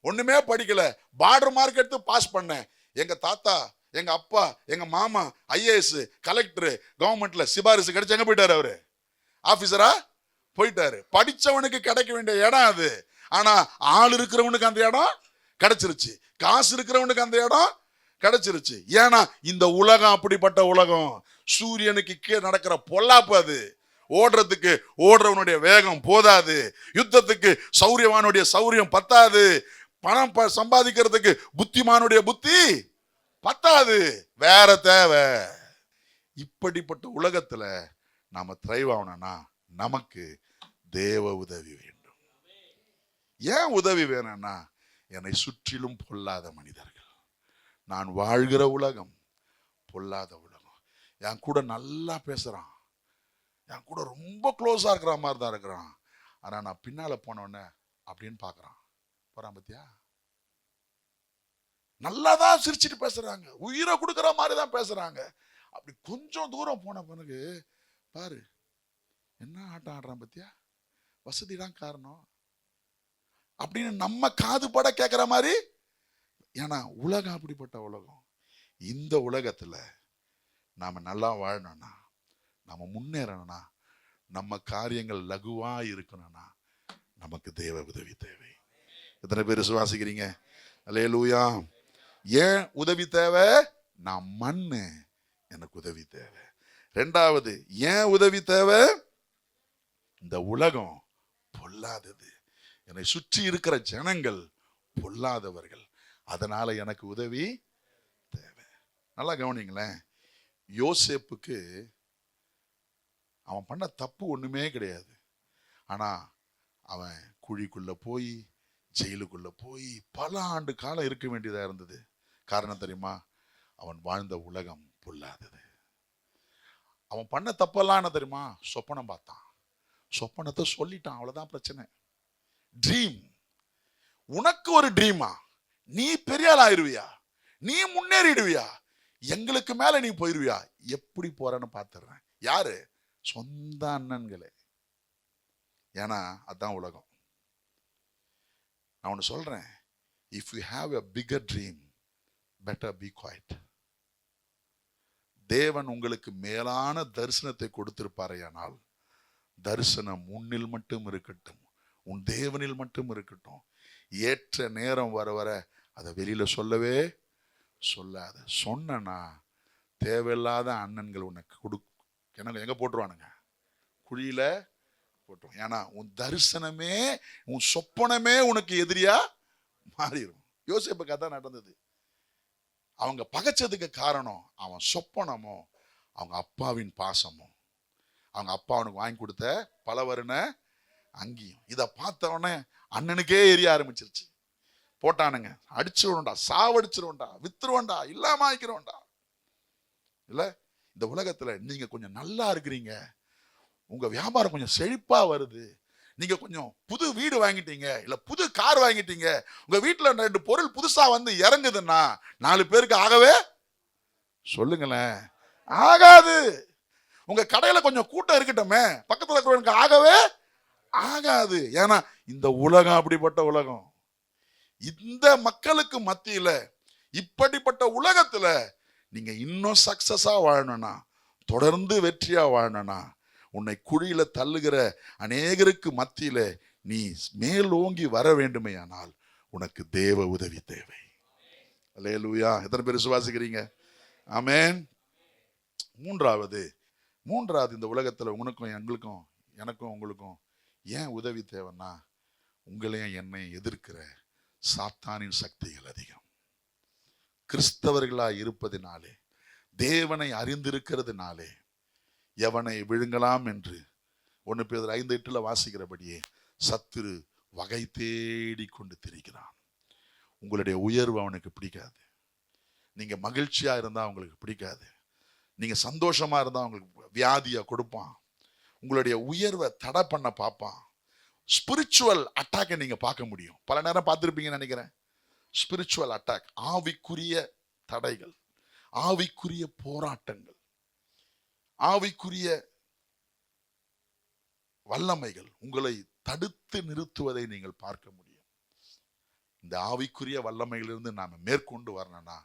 ஒண்ணுமே படிக்கல, பார்டர் மார்க் எடுத்து பாஸ் பண்ணேன். எங்க தாத்தா, எங்க அப்பா, எங்க மாமா ஐஏஎஸ் கலெக்டர் கவர்மெண்ட்ல சிபாரிசு கிடைச்சு எங்க போயிட்டாரு? அவரு ஆபீசரா போயிட்டாரு. படிச்சவனுக்கு கிடைக்க வேண்டிய இடம் அது. ஆனா ஆள் இருக்கிறவனுக்கு அந்த இடம் கிடைச்சிருச்சு, காசு இருக்கிறவனுக்கு அந்த இடம் கிடைச்சிருச்சு. ஏன்னா இந்த உலகம் அப்படிப்பட்ட உலகம். சூரியனுக்கு கீழே நடக்கிற பொல்லாப்பு அது. ஓடுறதுக்கு ஓடுறவனுடைய வேகம் போதாது, யுத்தத்துக்கு சௌரியவானுடைய சௌரியம் பத்தாது, பணம் சம்பாதிக்கிறதுக்கு புத்திமானுடைய புத்தி பத்தாது, வேற தேவை. இப்படிப்பட்ட உலகத்துல நாம த்ரைவ் ஆகணும்னா நமக்கு தேவ உதவி வேண்டும். ஏன் உதவி வேணும்னா, என்னை சுற்றிலும் பொல்லாத மனிதர்கள், நான் வாழ்கிற உலகம் பொல்லாத உலகம். என் கூட நல்லா பேசுறான், என் கூட ரொம்ப க்ளோஸா இருக்கிற மாதிரி தான் இருக்கிறான், ஆனா நான் பின்னால போனோடனே அப்படின்னு பாக்குறான். போறான் பத்தியா? நல்லாதான் சிரிச்சுட்டு பேசுறாங்க, உயிரை கொடுக்கிற மாதிரி தான் பேசுறாங்க. அப்படி கொஞ்சம் தூரம் போன பிறகு பாரு என்ன ஆட்டம் ஆடுறான் பத்தியா, வசதி தான் காரணம் அப்படின்னு நம்ம காது பட கேட்கிற மாதிரி. ஏன்னா உலகம் அப்படிப்பட்ட உலகம். இந்த உலகத்துல நாம நல்லா வாழணும்னா, நாம முன்னேறணும்னா, நம்ம காரியங்கள் லகுவா இருக்கணும்னா நமக்கு தேவ உதவி தேவை. எத்தனை பேர் விசுவாசிக்கிறீங்க? அல்லேலூயா. ஏன் உதவி தேவை? நான் மண்ணு, எனக்கு உதவி தேவை. ரெண்டாவது, ஏன் உதவி தேவை? இந்த உலகம் பொல்லாதது, என்னை சுற்றி இருக்கிற ஜனங்கள் பொல்லாதவர்கள், அதனால எனக்கு உதவி தேவை. நல்லா கவனிங்களேன், யோசேப்புக்கு அவன் பண்ண தப்பு ஒண்ணுமே கிடையாது. ஆனா அவன் குழிக்குள்ள போய் ஜெயிலுக்குள்ள போய் பல ஆண்டு காலம் இருக்க வேண்டியதா இருந்தது. காரணம் தெரியுமா? அவன் வாழ்ந்த உலகம் பொல்லாதது. அவன் பண்ண தப்பெல்லாம் என்ன தெரியுமா? சொப்பனம் பார்த்தான், சொப்பனத்தை சொல்லிட்டான், அவ்வளவுதான் பிரச்சனை. ட்ரீம், உனக்கு ஒரு ட்ரீமா? நீ பெரிய ஆள் ஆயிருவியா, நீ முன்னேறிடுவியா, எங்களுக்கு மேல நீ போயிருவியா? எப்படி போறன்னு பாத்துறேன். யாரு? சொந்த அண்ணன்களே. ஏன்னா அதான் உலகம். நான் ஒன்று சொல்றேன், if you have a bigger dream better be quiet. தேவன் உங்களுக்கு மேலான தரிசனத்தை கொடுத்திருப்பாரையானால் தரிசனம் உன்னில் மட்டும் இருக்கட்டும், உன் தேவனில் மட்டும் இருக்கட்டும். ஏற்ற நேரம் வர வர அதை வெளியில சொல்லவே சொல்லாத. சொன்னா தேவையில்லாத அண்ணன்கள் உனக்கு எங்க போட்டுருவானுங்க? குழியில போட்டுருவான். ஏன்னா உன் தரிசனமே, உன் சொப்பனமே உனக்கு எதிரியா மாறிடும். யோசேப்புக்கு அதான் நடந்தது. அவங்க பகைச்சதுக்கு காரணம் அவன் சொப்பனமோ அவங்க அப்பாவின் பாசமோ, அவங்க அப்பா அவனுக்கு வாங்கி கொடுத்த பலவருண அங்கேயும். இதை பார்த்தவொடனே அண்ணனுக்கே எரிய ஆரம்பிச்சிருச்சு. போட்டானுங்க, அடிச்சிருவோண்டா, சாவடிச்சிருவோண்டா, வித்துருவோண்டா, இல்லாம ஆயிக்கிறோண்டா. இல்ல, இந்த உலகத்துல நீங்க கொஞ்சம் நல்லா இருக்கிறீங்க, உங்க வியாபாரம் கொஞ்சம் செழிப்பா வருது, நீங்க கொஞ்சம் புது வீடு வாங்கிட்டீங்க, இல்ல புது கார் வாங்கிட்டீங்க, உங்க வீட்டுல 2 பொருள் புதுசா வந்து இறங்குதுன்னா 4 பேருக்கு ஆகவே சொல்லுங்களேன், ஆகாது. உங்க கடையில கொஞ்சம் கூட்டம் இருக்கட்டுமே, பக்கத்துல இருக்கிறவனுக்கு ஆகவே ஆகாது. ஏன்னா இந்த உலகம் அப்படிப்பட்ட உலகம். இந்த மக்களுக்கு மத்தியில இப்படிப்பட்ட உலகத்துல நீங்க இன்னும் சக்சஸா வாழணும்னா, தொடர்ந்து வெற்றியா வாழணும்னா, உன்னை குழியில தள்ளுகிற அநேகருக்கு மத்தியில நீ மேலோங்கி வர வேண்டுமேயானால் உனக்கு தேவ உதவி தேவை. அல்லேலூயா. எத்தனை பேர் விசுவாசிக்கிறீங்க? ஆமென். மூன்றாவது இந்த உலகத்துல உனக்கும் எங்களுக்கும், எனக்கும் உங்களுக்கும் ஏன் உதவி தேவைன்னா, உங்களையும் என்னையும் எதிர்க்கிற சாத்தானின் சக்திகள் அதிகம். கிறிஸ்தவர்களா இருப்பதினாலே, தேவனை அறிந்திருக்கிறதுனாலே எவனை விழுங்கலாம் என்று 1 பேதுரு 5:8 வாசிக்கிறபடியே சத்துரு வகை தேடி கொண்டு திரிகிறான். உங்களுடைய உயர்வு அவனுக்கு பிடிக்காது, நீங்க மகிழ்ச்சியா இருந்தா அவங்களுக்கு பிடிக்காது, நீங்க சந்தோஷமா இருந்தா அவங்களுக்கு வியாதியா கொடுப்பான், உங்களுடைய உயர்வை தடை பண்ண பார்ப்பான். ஸ்பிரிச்சுவல் அட்டாக்கை நீங்க பார்க்க முடியும், பல நேரம் பார்த்திருப்பீங்கன்னு நினைக்கிறேன். ஸ்பிரிச்சுவல் அட்டாக், ஆவிக்குரிய தடைகள், ஆவிக்குரிய போராட்டங்கள், ஆவிக்குரிய வல்லமைகள் உங்களை தடுத்து நிறுத்துவதை நீங்கள் பார்க்க முடியும். இந்த ஆவிக்குரிய வல்லமையிலிருந்து நாம மேற்கொண்டு வரணும்னா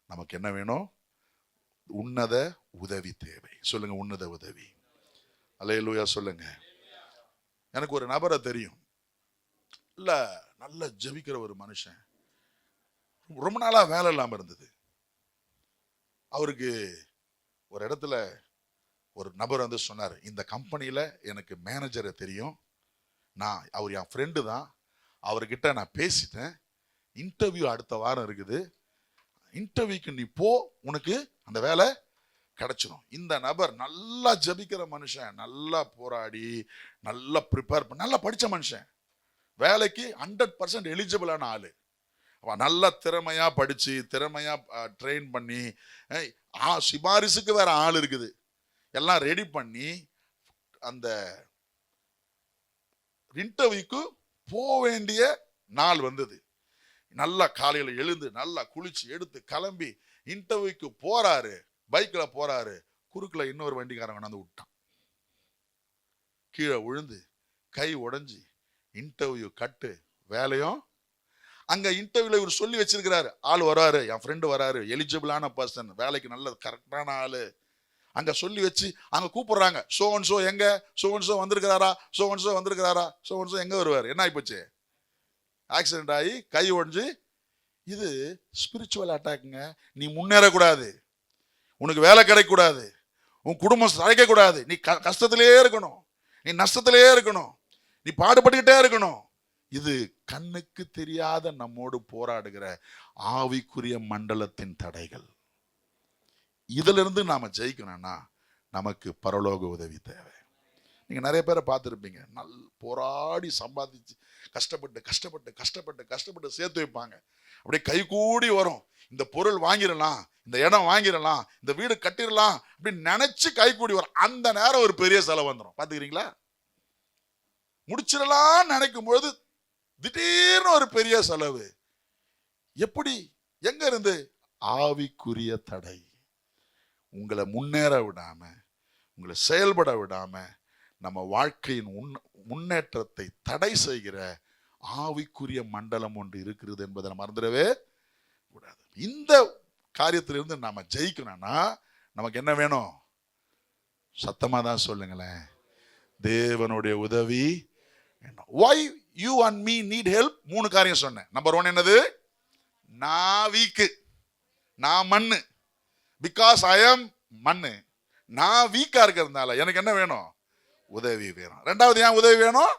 நமக்கு என்ன வேணும்? உன்னத உதவி தேவை. சொல்லுங்க, உன்னத உதவி. அல்லேலூயா சொல்லுங்க. எனக்கு ஒரு நபரை தெரியும், இல்ல நல்ல ஜெபிக்கிற ஒரு மனுஷன், ரொம்ப நாளா வேலை இல்லாம இருந்தது. அவருக்கு ஒரு இடத்துல ஒரு நபர் வந்து சொன்னார், இந்த கம்பெனியில எனக்கு மேனேஜரை தெரியும், அவர் என் ஃப்ரெண்டு தான், அவர்கிட்ட நான் பேசிட்டேன், இன்டர்வியூ அடுத்த வாரம் இருக்குது, இன்டர்வியூக்கு நீ போ, உனக்கு அந்த வேலை கிடைச்சிடும். இந்த நபர் நல்லா ஜபிக்கிற மனுஷன், நல்லா போராடி நல்லா ப்ரிப்பேர் பண்ண நல்லா படிச்ச மனுஷன், வேலைக்கு 100% எலிஜிபிளான ஆளு, நல்லா திறமையா படிச்சு திறமையா ட்ரெயின் பண்ணி, சிபாரிசுக்கு வேற ஆள் இருக்குது, எல்லாம் ரெடி பண்ணி அந்த இன்டர்வியூக்கு போக வேண்டிய நாள் வந்தது. நல்லா காலையில எழுந்து நல்லா குளிச்சு எடுத்து கிளம்பி இன்டர்வியூக்கு போறாரு, பைக்ல போறாரு, குறுக்குல இன்னொரு வண்டிக்காரன் கொண்டாந்து விட்டான், கீழே விழுந்து கை உடைஞ்சி இன்டர்வியூ கட்டு, வேலையும் அங்க இன்டர்வியூல இவர் சொல்லி வச்சிருக்கிறாரு, ஆள் வராரு, என் ஃப்ரெண்டு வராரு, எலிஜிபிளான பர்சன், வேலைக்கு நல்ல கரெக்டான ஆளு, அங்க சொல்லி வச்சு அங்க கூப்பிடுறாங்க, சோ அண்ட் சோ எங்க, சோ அண்ட் சோ வந்திருக்கிறாரா, சோ அண்ட் சோ வந்திருக்கிறாரா, சோ அண்ட் சோ எங்க வருவார், என்ன ஆயிப்போச்சு, ஆக்சிடென்ட் ஆகி கை உடைஞ்சு. இது ஸ்பிரிச்சுவல் அட்டாக்குங்க. நீ முன்னேறக்கூடாது, உனக்கு வேலை கிடைக்க கூடாது, உன் குடும்பம் அழைக்க கூடாது, நீ கஷ்டத்திலே இருக்கணும், நீ நஷ்டத்திலேயே இருக்கணும், நீ பாடுபட்டுக்கிட்டே இருக்கணும். இது கண்ணுக்கு தெரியாத நம்மோடு போராடுகிற ஆவிக்குரிய மண்டலத்தின் தடைகள். இதுல இருந்து நாம ஜெயிக்கணும்னா நமக்கு பரலோக உதவி தேவை. நீங்க நிறைய பேரை பார்த்துருப்பீங்க, போராடி சம்பாதிச்சு கஷ்டப்பட்டு கஷ்டப்பட்டு கஷ்டப்பட்டு கஷ்டப்பட்டு சேர்த்து வைப்பாங்க. அப்படியே கை கூடி வரும், இந்த பொருள் வாங்கிடலாம், இந்த இடம் வாங்கிடலாம், இந்த வீடு கட்டிடலாம் அப்படின்னு நினைச்சு கை கூடி வரும். அந்த நேரம் ஒரு பெரிய செலவு வந்துடும். பாத்துக்கிறீங்களா? முடிச்சிடலாம் நினைக்கும் பொழுது திடீர்னு ஒரு பெரிய செலவு. எப்படி? எங்க இருந்து? ஆவிக்குரிய தடை. உங்களை முன்னேற விடாம, உங்களை செயல்பட விடாம, நம்ம வாழ்க்கையின் முன்னேற்றத்தை தடை செய்கிற ஆவிக்குரிய மண்டலம் ஒன்று இருக்கிறது என்பதை மறந்துடவே கூடாது. இந்த காரியத்திலிருந்து நாம ஜெயிக்கணும்னா நமக்கு என்ன வேணும்? சத்தமா தான் சொல்லுங்களேன், தேவனுடைய உதவி. Why you and me need help? 3 காரியம் சொன்னேன். நம்பர் 1 என்னது? நான் வீக்கு, நான் மண்ணு. Because I am மண்ணு, நான் வீக்கா இருக்கிறதுனால எனக்கு என்ன வேணும்? உதவி வேணும். 2வது ஏன் உதவி வேணும்?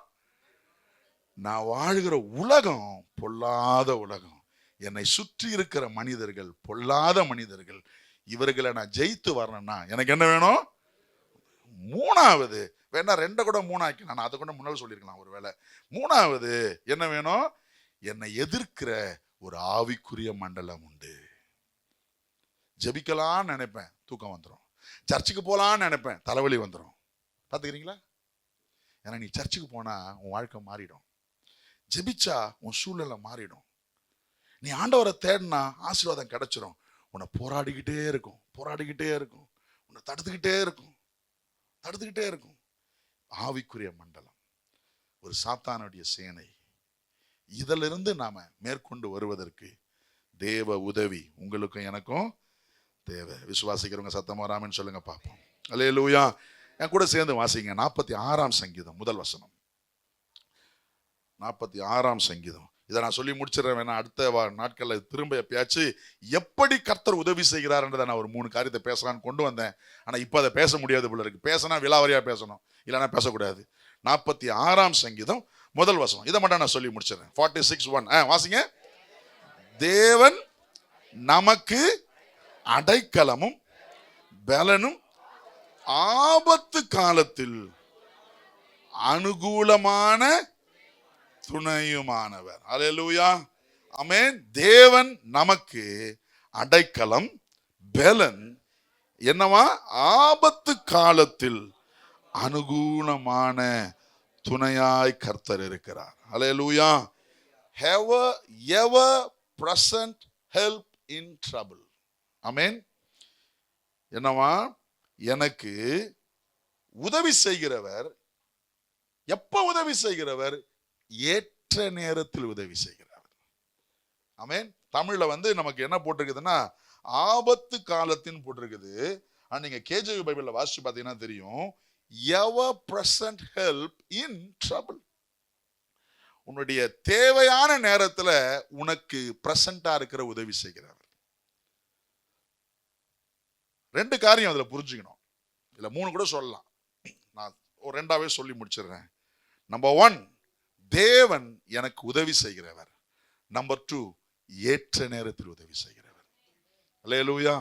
நான் வாழ்கிற உலகம் பொல்லாத உலகம், என்னை சுற்றி இருக்கிற மனிதர்கள் பொல்லாத மனிதர்கள். இவர்களை நான் ஜெயித்து வரணும்னா எனக்கு என்ன வேணும்? 3வது, வேணா 2 கூட 3 ஆக்கி, நான் அதை கூட முன்னாடி சொல்லியிருக்கலாம் ஒருவேளை. 3வது என்ன வேணும்? என்னை எதிர்க்கிற ஒரு ஆவிக்குரிய மண்டலம் உண்டு. ஜெபிக்கலான்னு நினைப்பேன், தூக்கம் வந்துடும். சர்ச்சுக்கு போலான்னு நினைப்பேன், தலைவலி வந்துடும். பார்த்துக்கிறீங்களா? ஏன்னா நீ சர்ச்சுக்கு போனா உன் வாழ்க்கை மாறிடும், ஜெபிச்சா உன் சூழ்நிலை மாறிடும். நீ ஆண்டவரை தேடினா ஆசீர்வாதம் கிடைச்சிடும். உன்னை போராடிக்கிட்டே இருக்கும், போராடிக்கிட்டே இருக்கும், உன்னை தடுத்துக்கிட்டே இருக்கும், தடுத்துக்கிட்டே இருக்கும். ஆவிக்குரிய மண்டலம், ஒரு சாத்தானுடைய சேனை. இதிலிருந்து நாம மேற்கொண்டு வருவதற்கு தேவ உதவி உங்களுக்கும் எனக்கும் தேவை. விசுவாசிக்கிறவங்க சத்தமா ராமன் சொல்லுங்க பார்ப்போம். அல்லேலூயா. என் கூட சேர்ந்து வாசிங்க 46ஆம் சங்கீதம் முதல் வசனம். 46ஆம் சங்கீதம். இதை நான் சொல்லி முடிச்சிடறேன். வேணா அடுத்த நாட்கள்ல திரும்ப எப்பயாச்சு எப்படி கர்த்தர் உதவி செய்கிறார்ன்றதை நான் ஒரு 3 காரியத்தை பேசலான்னு கொண்டு வந்தேன். ஆனா இப்ப அதை பேச முடியாது போல இருக்கு. பேசினா விலாவரியா பேசணும், இல்லைன்னா பேசக்கூடாது. 46ஆம் சங்கீதம் முதல் வசனம். இதை மட்டும் நான் சொல்லி முடிச்சிடறேன். 46:1 வாசிங்க. தேவன் நமக்கு அடைக்கலமும் பலனும் ஆபத்து காலத்தில் அனுகூலமான துணையுமானவர். அல்லேலூயா, ஆமென். தேவன் நமக்கு அடைக்கலம், பலன், என்னவா? ஆபத்து காலத்தில் அனுகூலமான துணையாய் கர்த்தர் இருக்கிறார். அல்லேலூயா. ever present help in trouble. ஆமென். என்னவா? எனக்கு உதவி செய்கிறவர். எப்ப உதவி செய்கிறவர்? ஏற்ற நேரத்தில் உதவி செய்கிறார். ஆமென். தமிழ்ல நமக்கு என்ன போட்டிருக்குதுன்னா ஆபத்து காலத்தின் போட்டிருக்குது. நீங்க கேஜேவி பைபிள்ல வாசிச்சு பார்த்தீங்கன்னா தெரியும், ever present help in trouble. உன்னுடைய தேவையான நேரத்துல உனக்கு பிரசண்டா இருக்கிற உதவி செய்கிறவர். 2 காரியம் அதுல புரிஞ்சுக்கணும். இல்ல 3 கூட சொல்லலாம், நான் ஒரு 2ஆவே சொல்லி முடிச்சிடுறேன். நம்பர் 1, தேவன் எனக்கு உதவி செய்கிறவர். நம்பர் 2, ஏற்ற நேரத்தில் உதவி செய்கிறவர். அல்லேலூயா.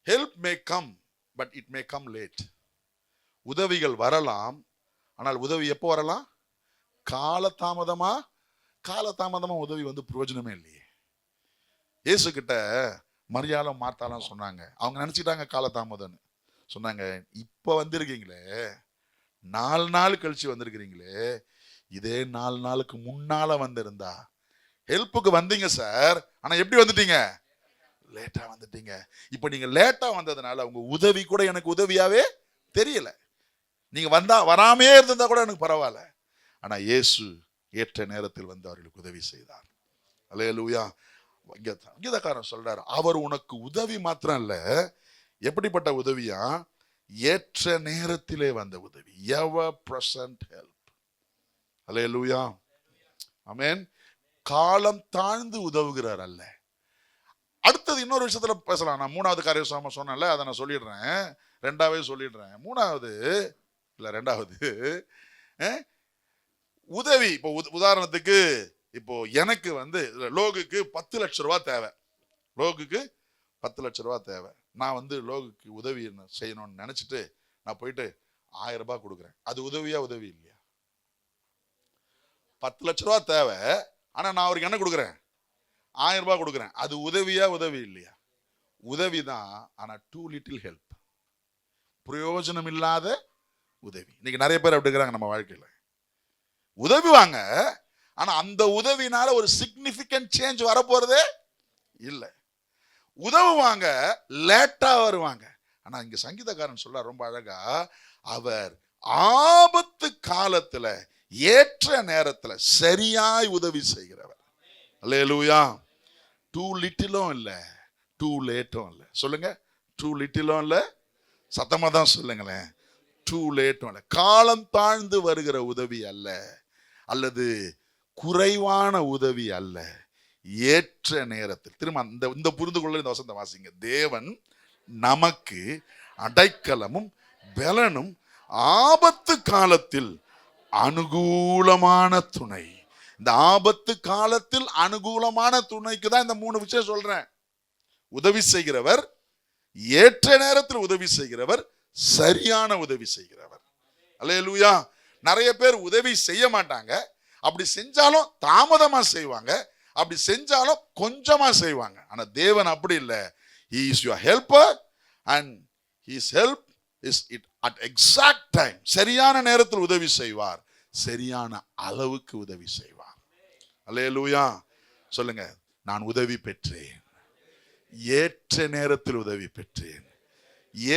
help may come but it may come late. உதவிகள் வரலாம், ஆனால் உதவி எப்போ வரலாம்? காலதாமதமா. காலதாமதமா உதவி பிரயோஜனமே இல்லையே. இயேசு கிட்ட மரியாளும் மார்த்தாலும் சொன்னாங்க, அவங்க நினைச்சிட்டாங்க காலதாமதம்னு. சொன்னாங்க, இப்ப வந்திருக்கீங்களே, 4 நாள் கழிச்சு வந்திருக்கிறீங்களே, இதே 4 நாளுக்கு முன்னால வந்திருந்தா ஹெல்ப்புக்கு வந்தீங்க சார், ஆனா எப்படி வந்துட்டீங்க? லேட்டா வந்துட்டீங்க. இப்ப நீங்க லேட்டா வந்ததுனால உங்க உதவி கூட எனக்கு உதவியாவே தெரியல. நீங்க வராமே இருந்திருந்தா கூட எனக்கு பரவாயில்ல. ஆனா இயேசு ஏற்ற நேரத்தில் வந்து அவர்களுக்கு உதவி செய்தார். அல்லேலூயா. கீதக்காரன் சொல்றாரு, அவர் உனக்கு உதவி மாத்திரம் இல்ல, எப்படிப்பட்ட உதவியா? ஏற்ற நேரத்திலே வந்த உதவி. ever present help. அல்லேலூயா, ஆமென். காலம் தாழ்ந்து உதவுகிறார் அல்ல. அடுத்தது இன்னொரு விஷயத்துல பேசலாம். நான் 3வது காரியம் சொன்னேன்ல, அதை நான் சொல்லிடுறேன், 2ஆவே சொல்லிடுறேன். 3வது இல்ல ரெண்டாவது உதவி. இப்போ உதாரணத்துக்கு இப்போ எனக்கு லோகுக்கு 10 லட்சம் ரூபாய் தேவை. லோகுக்கு 10 லட்சம் ரூபாய் தேவை. நான் லோகுக்கு உதவி செய்யணும்னு நினைச்சிட்டு நான் போயிட்டு 1000 ரூபாய் கொடுக்குறேன். அது உதவியா உதவி இல்லையா? 10 லட்சம் ரூபாய் தேவை, ஆனா நான் அவருக்கு என்ன கொடுக்குறேன்? 1000 ரூபாய் கொடுக்குறேன். அது உதவியா உதவி இல்லையா? உதவிதான். ஆனா டூ லிட்டில் ஹெல்ப், பிரயோஜனம் இல்லாத உதவி. இன்னைக்கு நிறைய பேர் அப்படி இருக்கிறாங்க நம்ம வாழ்க்கையில. உதவுவாங்க, ஆனா அந்த உதவினால ஒரு சிக்னிபிகன்ட் சேஞ்ச் வரப்போறதே இல்லை. உதவுவாங்க, லேட்டா வருவாங்க. ஆனா இங்க சங்கீதக்காரன் சொல்ல ரொம்ப அழகா, அவர் ஆபத்து காலத்துல ஏற்ற நேரத்துல சரியாய் உதவி செய்கிறவர். அல்லேலூயா. டூ லிட்டிலும் இல்ல, டூ லேட்டும் இல்ல. சொல்லுங்க, டூ லிட்டிலும் இல்ல, சத்தமா தான் சொல்லுங்களேன். டூ லேட்டும் இல்ல. காலம் தாழ்ந்து வருகிற உதவி அல்ல, அல்லது குறைவான உதவி அல்ல, ஏற்ற நேரத்தில். திரும்ப இந்த புரிந்து கொள்ள இந்த வசனத்தை வாசிங்க. தேவன் நமக்கு அடைக்கலமும் பெலனும் ஆபத்து காலத்தில் அனுகூலமான துணை. இந்த ஆபத்து காலத்தில் அனுகூலமான துணைக்கு தான் இந்த 3 விஷயம் சொல்றேன். உதவி செய்கிறவர், ஏற்ற நேரத்தில் உதவி செய்கிறவர், சரியான உதவி செய்கிறவர். அல்லேலூயா. நிறைய பேர் உதவி செய்ய மாட்டாங்க. அப்படி செஞ்சாலும் தாமதமா செய்வாங்க, அப்படி செஞ்சாலும் கொஞ்சமா செய்வாங்க. ஆனா தேவன் அப்படி இல்லை. He is your helper and his help is it at exact time. சரியான நேரத்தில் உதவி செய்வார், சரியான அளவுக்கு உதவி செய்வார். அல்லேலூயா. சொல்லுங்க, நான் உதவி பெற்றேன், ஏற்ற நேரத்தில் உதவி பெற்றேன்,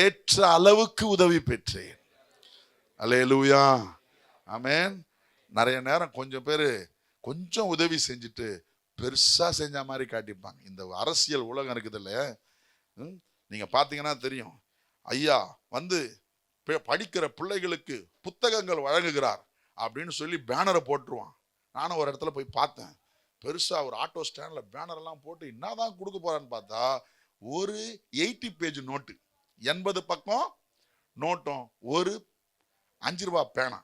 ஏற்ற அளவுக்கு உதவி பெற்றேன். அல்லேலூயா. ஆமென். நிறைய நேரம் கொஞ்சம் பேர் கொஞ்சம் உதவி செஞ்சுட்டு பெருசா செஞ்ச மாதிரி காட்டிப்பாங்க. இந்த அரசியல் உலகம் இருக்குது இல்ல, நீங்க பாத்தீங்கன்னா தெரியும். ஐயா படிக்கிற பிள்ளைகளுக்கு புத்தகங்கள் வழங்குகிறார் அப்படின்னு சொல்லி பேனரை போட்டுருவான். நானும் ஒரு இடத்துல போய் பார்த்தேன். பெருசா ஒரு ஆட்டோ ஸ்டாண்ட்ல பேனர் எல்லாம் போட்டு என்னதான் கொடுக்க போறான்னு பார்த்தா, ஒரு 80 பேஜ் நோட்டு, 80 பக்கம் நோட்டும், ஒரு 5 ரூபாய் பேனா,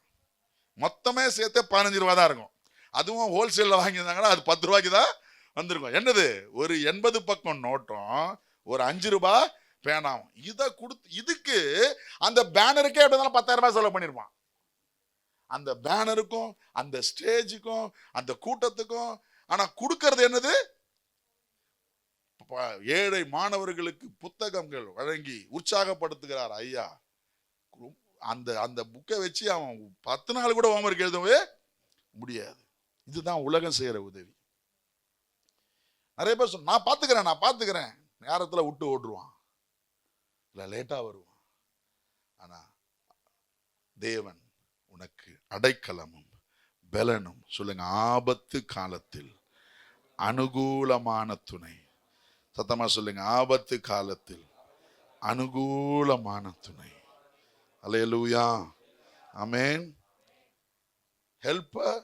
மொத்தமே சேர்த்து 15 ரூபாய் தான் இருக்கும். அதுவும் ஹோல்சேல்ல வாங்கியிருந்தாங்கன்னா அது 10 ரூபாய்க்கு தான் வந்திருக்கும். என்னது, ஒரு 80 பக்கம் நோட்டும், ஒரு 5 ரூபாய் பேனாவும். இதை கொடுத்து இதுக்கு அந்த பேனருக்கே எப்படி 10,000 ரூபாய் செலவு பண்ணிருப்பான். அந்த பேனருக்கும் அந்த ஸ்டேஜுக்கும் அந்த கூட்டத்துக்கும். ஆனா கொடுக்கறது என்னது, ஏழை மாணவர்களுக்கு புத்தகங்கள் வழங்கி உற்சாகப்படுத்துகிறார் ஐயா. அந்த புக்கை வச்சு அவன் 10 நாள் கூட ஹோம்வொர்க் எழுதவே முடியாது. இதுதான் உலகம் செய்யற உதவி. நிறைய பேர் நான் பாத்துக்கிறேன் நேரத்துல விட்டு ஓடுவான், இல்ல லேட்டா வருவான். ஆனா தேவன் உனக்கு அடைக்கலமும் பெலனும். சொல்லுங்க, ஆபத்து காலத்தில் அனுகூலமான துணை. சத்தமா சொல்லுங்க, ஆபத்து காலத்தில் அனுகூலமான துணை. அல்லேலூயா. ஆமென். ஹெல்ப்பர்,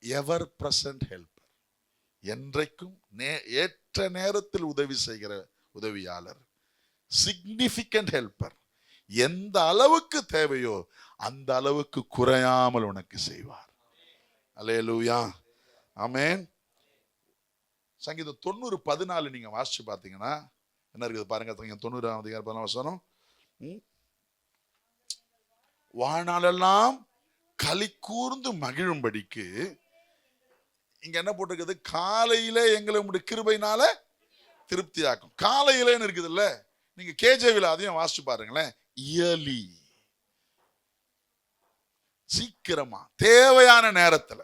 எவர் பிரசன்ட் ஹெல்ப்பர். என்றைக்கும் ஏற்ற நேரத்தில் உதவி செய்கிற உதவியாளர். Significant helper. எந்த அளவுக்கு தேவையோ அந்த அளவுக்கு குறையாமல் உனக்கு செய்வார். அல்லேலூயா. ஆமென். சங்கீதம் 90:14 நீங்க வாசிச்சு பார்த்தீங்கன்னா என்ன இருக்குது பாருங்க. 90:14 வாழ்நாளெல்லாம் களி கூர்ந்து மகிழும்படிக்கு. இங்க என்ன போட்டிருக்குது, காலையில எங்களை உங்களுடைய கிருபையினால திருப்தியாக்கும். காலையிலன்னு இருக்குது இல்ல, நீங்க கேஜேவில அதையும் வாசிச்சு பாருங்களேன். இயர்லி, சீக்கிரமா, தேவையான நேரத்துல.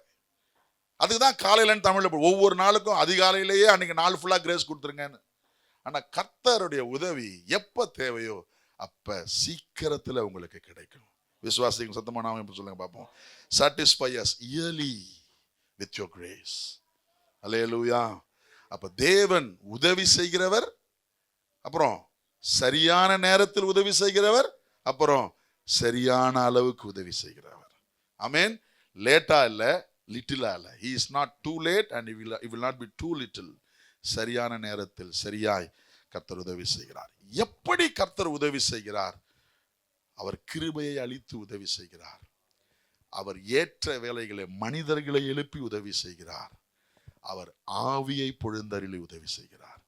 அதுக்குதான் காலையிலன்னு தமிழ்ல ஒவ்வொரு நாளுக்கும் அதிகாலையிலேயே அன்னைக்கு நாள் ஃபுல்லா கிரேஸ் கொடுத்துருங்கன்னு. ஆனா கர்த்தருடைய உதவி எப்ப தேவையோ அப்ப சீக்கிரத்துல உங்களுக்கு கிடைக்கும். விசுவாசிக்கும் சத்தமா நாம சொல்லுங்க பாப்போம். satisfy us yearly with your grace. அல்லேலூயா. அப்ப தேவன் உதவி செய்கிறவர், அப்புறம் சரியான நேரத்தில் உதவி செய்கிறவர், அப்புறம் சரியான அளவுக்கு உதவி செய்கிறவர். ஆமென். லேட்டா இல்ல, லிட்டிலா இல்ல. he is not too late and he will not be too little. சரியான நேரத்தில் சரியாய் கர்த்தர் உதவி செய்கிறார். எப்படி கர்த்தர் உதவி செய்கிறார்? அவர் கிருபையை அளித்து உதவி செய்கிறார். அவர் ஏற்ற வேளைகளை மனிதர்களை எழுப்பி உதவி செய்கிறார். அவர் ஆவியை பொழுந்தருளி உதவி செய்கிறார்.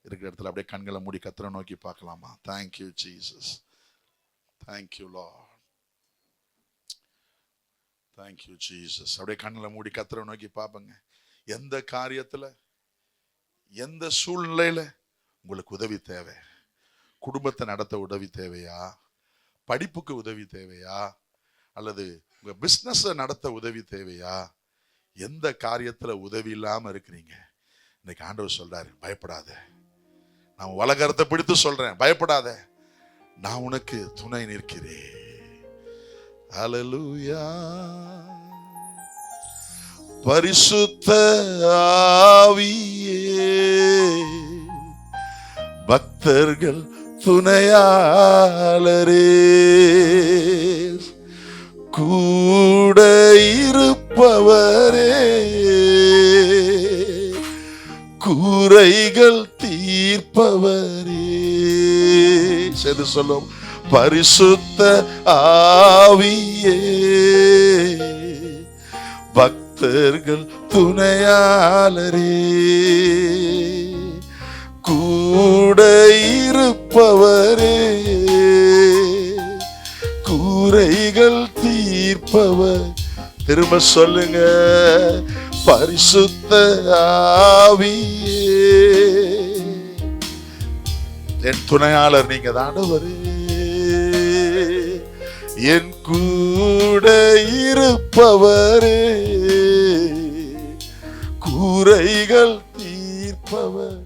இருக்கிற இடத்துல அப்படியே கண்களை மூடி கர்த்தரை நோக்கி பார்க்கலாமா? Thank you Jesus, thank you Lord, thank you Jesus. அப்படியே கண்களை மூடி கர்த்தரை நோக்கி பார்ப்பங்க. எந்த காரியத்துல, எந்த சூழ்நிலையில உங்களுக்கு உதவி தேவை? குடும்பத்தை நடத்த உதவி தேவையா? படிப்புக்கு உதவி தேவையா? அல்லது உங்க பிசினஸ் நடத்த உதவி தேவையா? எந்த காரியத்துல உதவி இல்லாம இருக்கிறீங்க? இன்னைக்கு ஆண்டவர் சொல்றாரு, பயப்படாத. நான் வலகரத்தை பிடித்து சொல்றேன், பயப்படாத, நான் உனக்கு துணை நிற்கிறேன். ஹல்லேலூயா. பரிசுத்த ஆவியே, பக்தர்கள் துணையாளரே, கூட இருப்பவரே, குறைகள் தீர்ப்பவரே. சேர்ந்து சொல்லும், பரிசுத்த ஆவியே, பக்தர்கள் துணையாளரே, கூட இருப்பவரே, குறைகள் தீர்ப்பவர். திரும்ப சொல்லுங்க, பரிசுத்த ஆவியே, என் துணையாளர் நீங்க தாண்டவரே, என் கூட இருப்பவரே, குறைகள் தீர்ப்பவர்.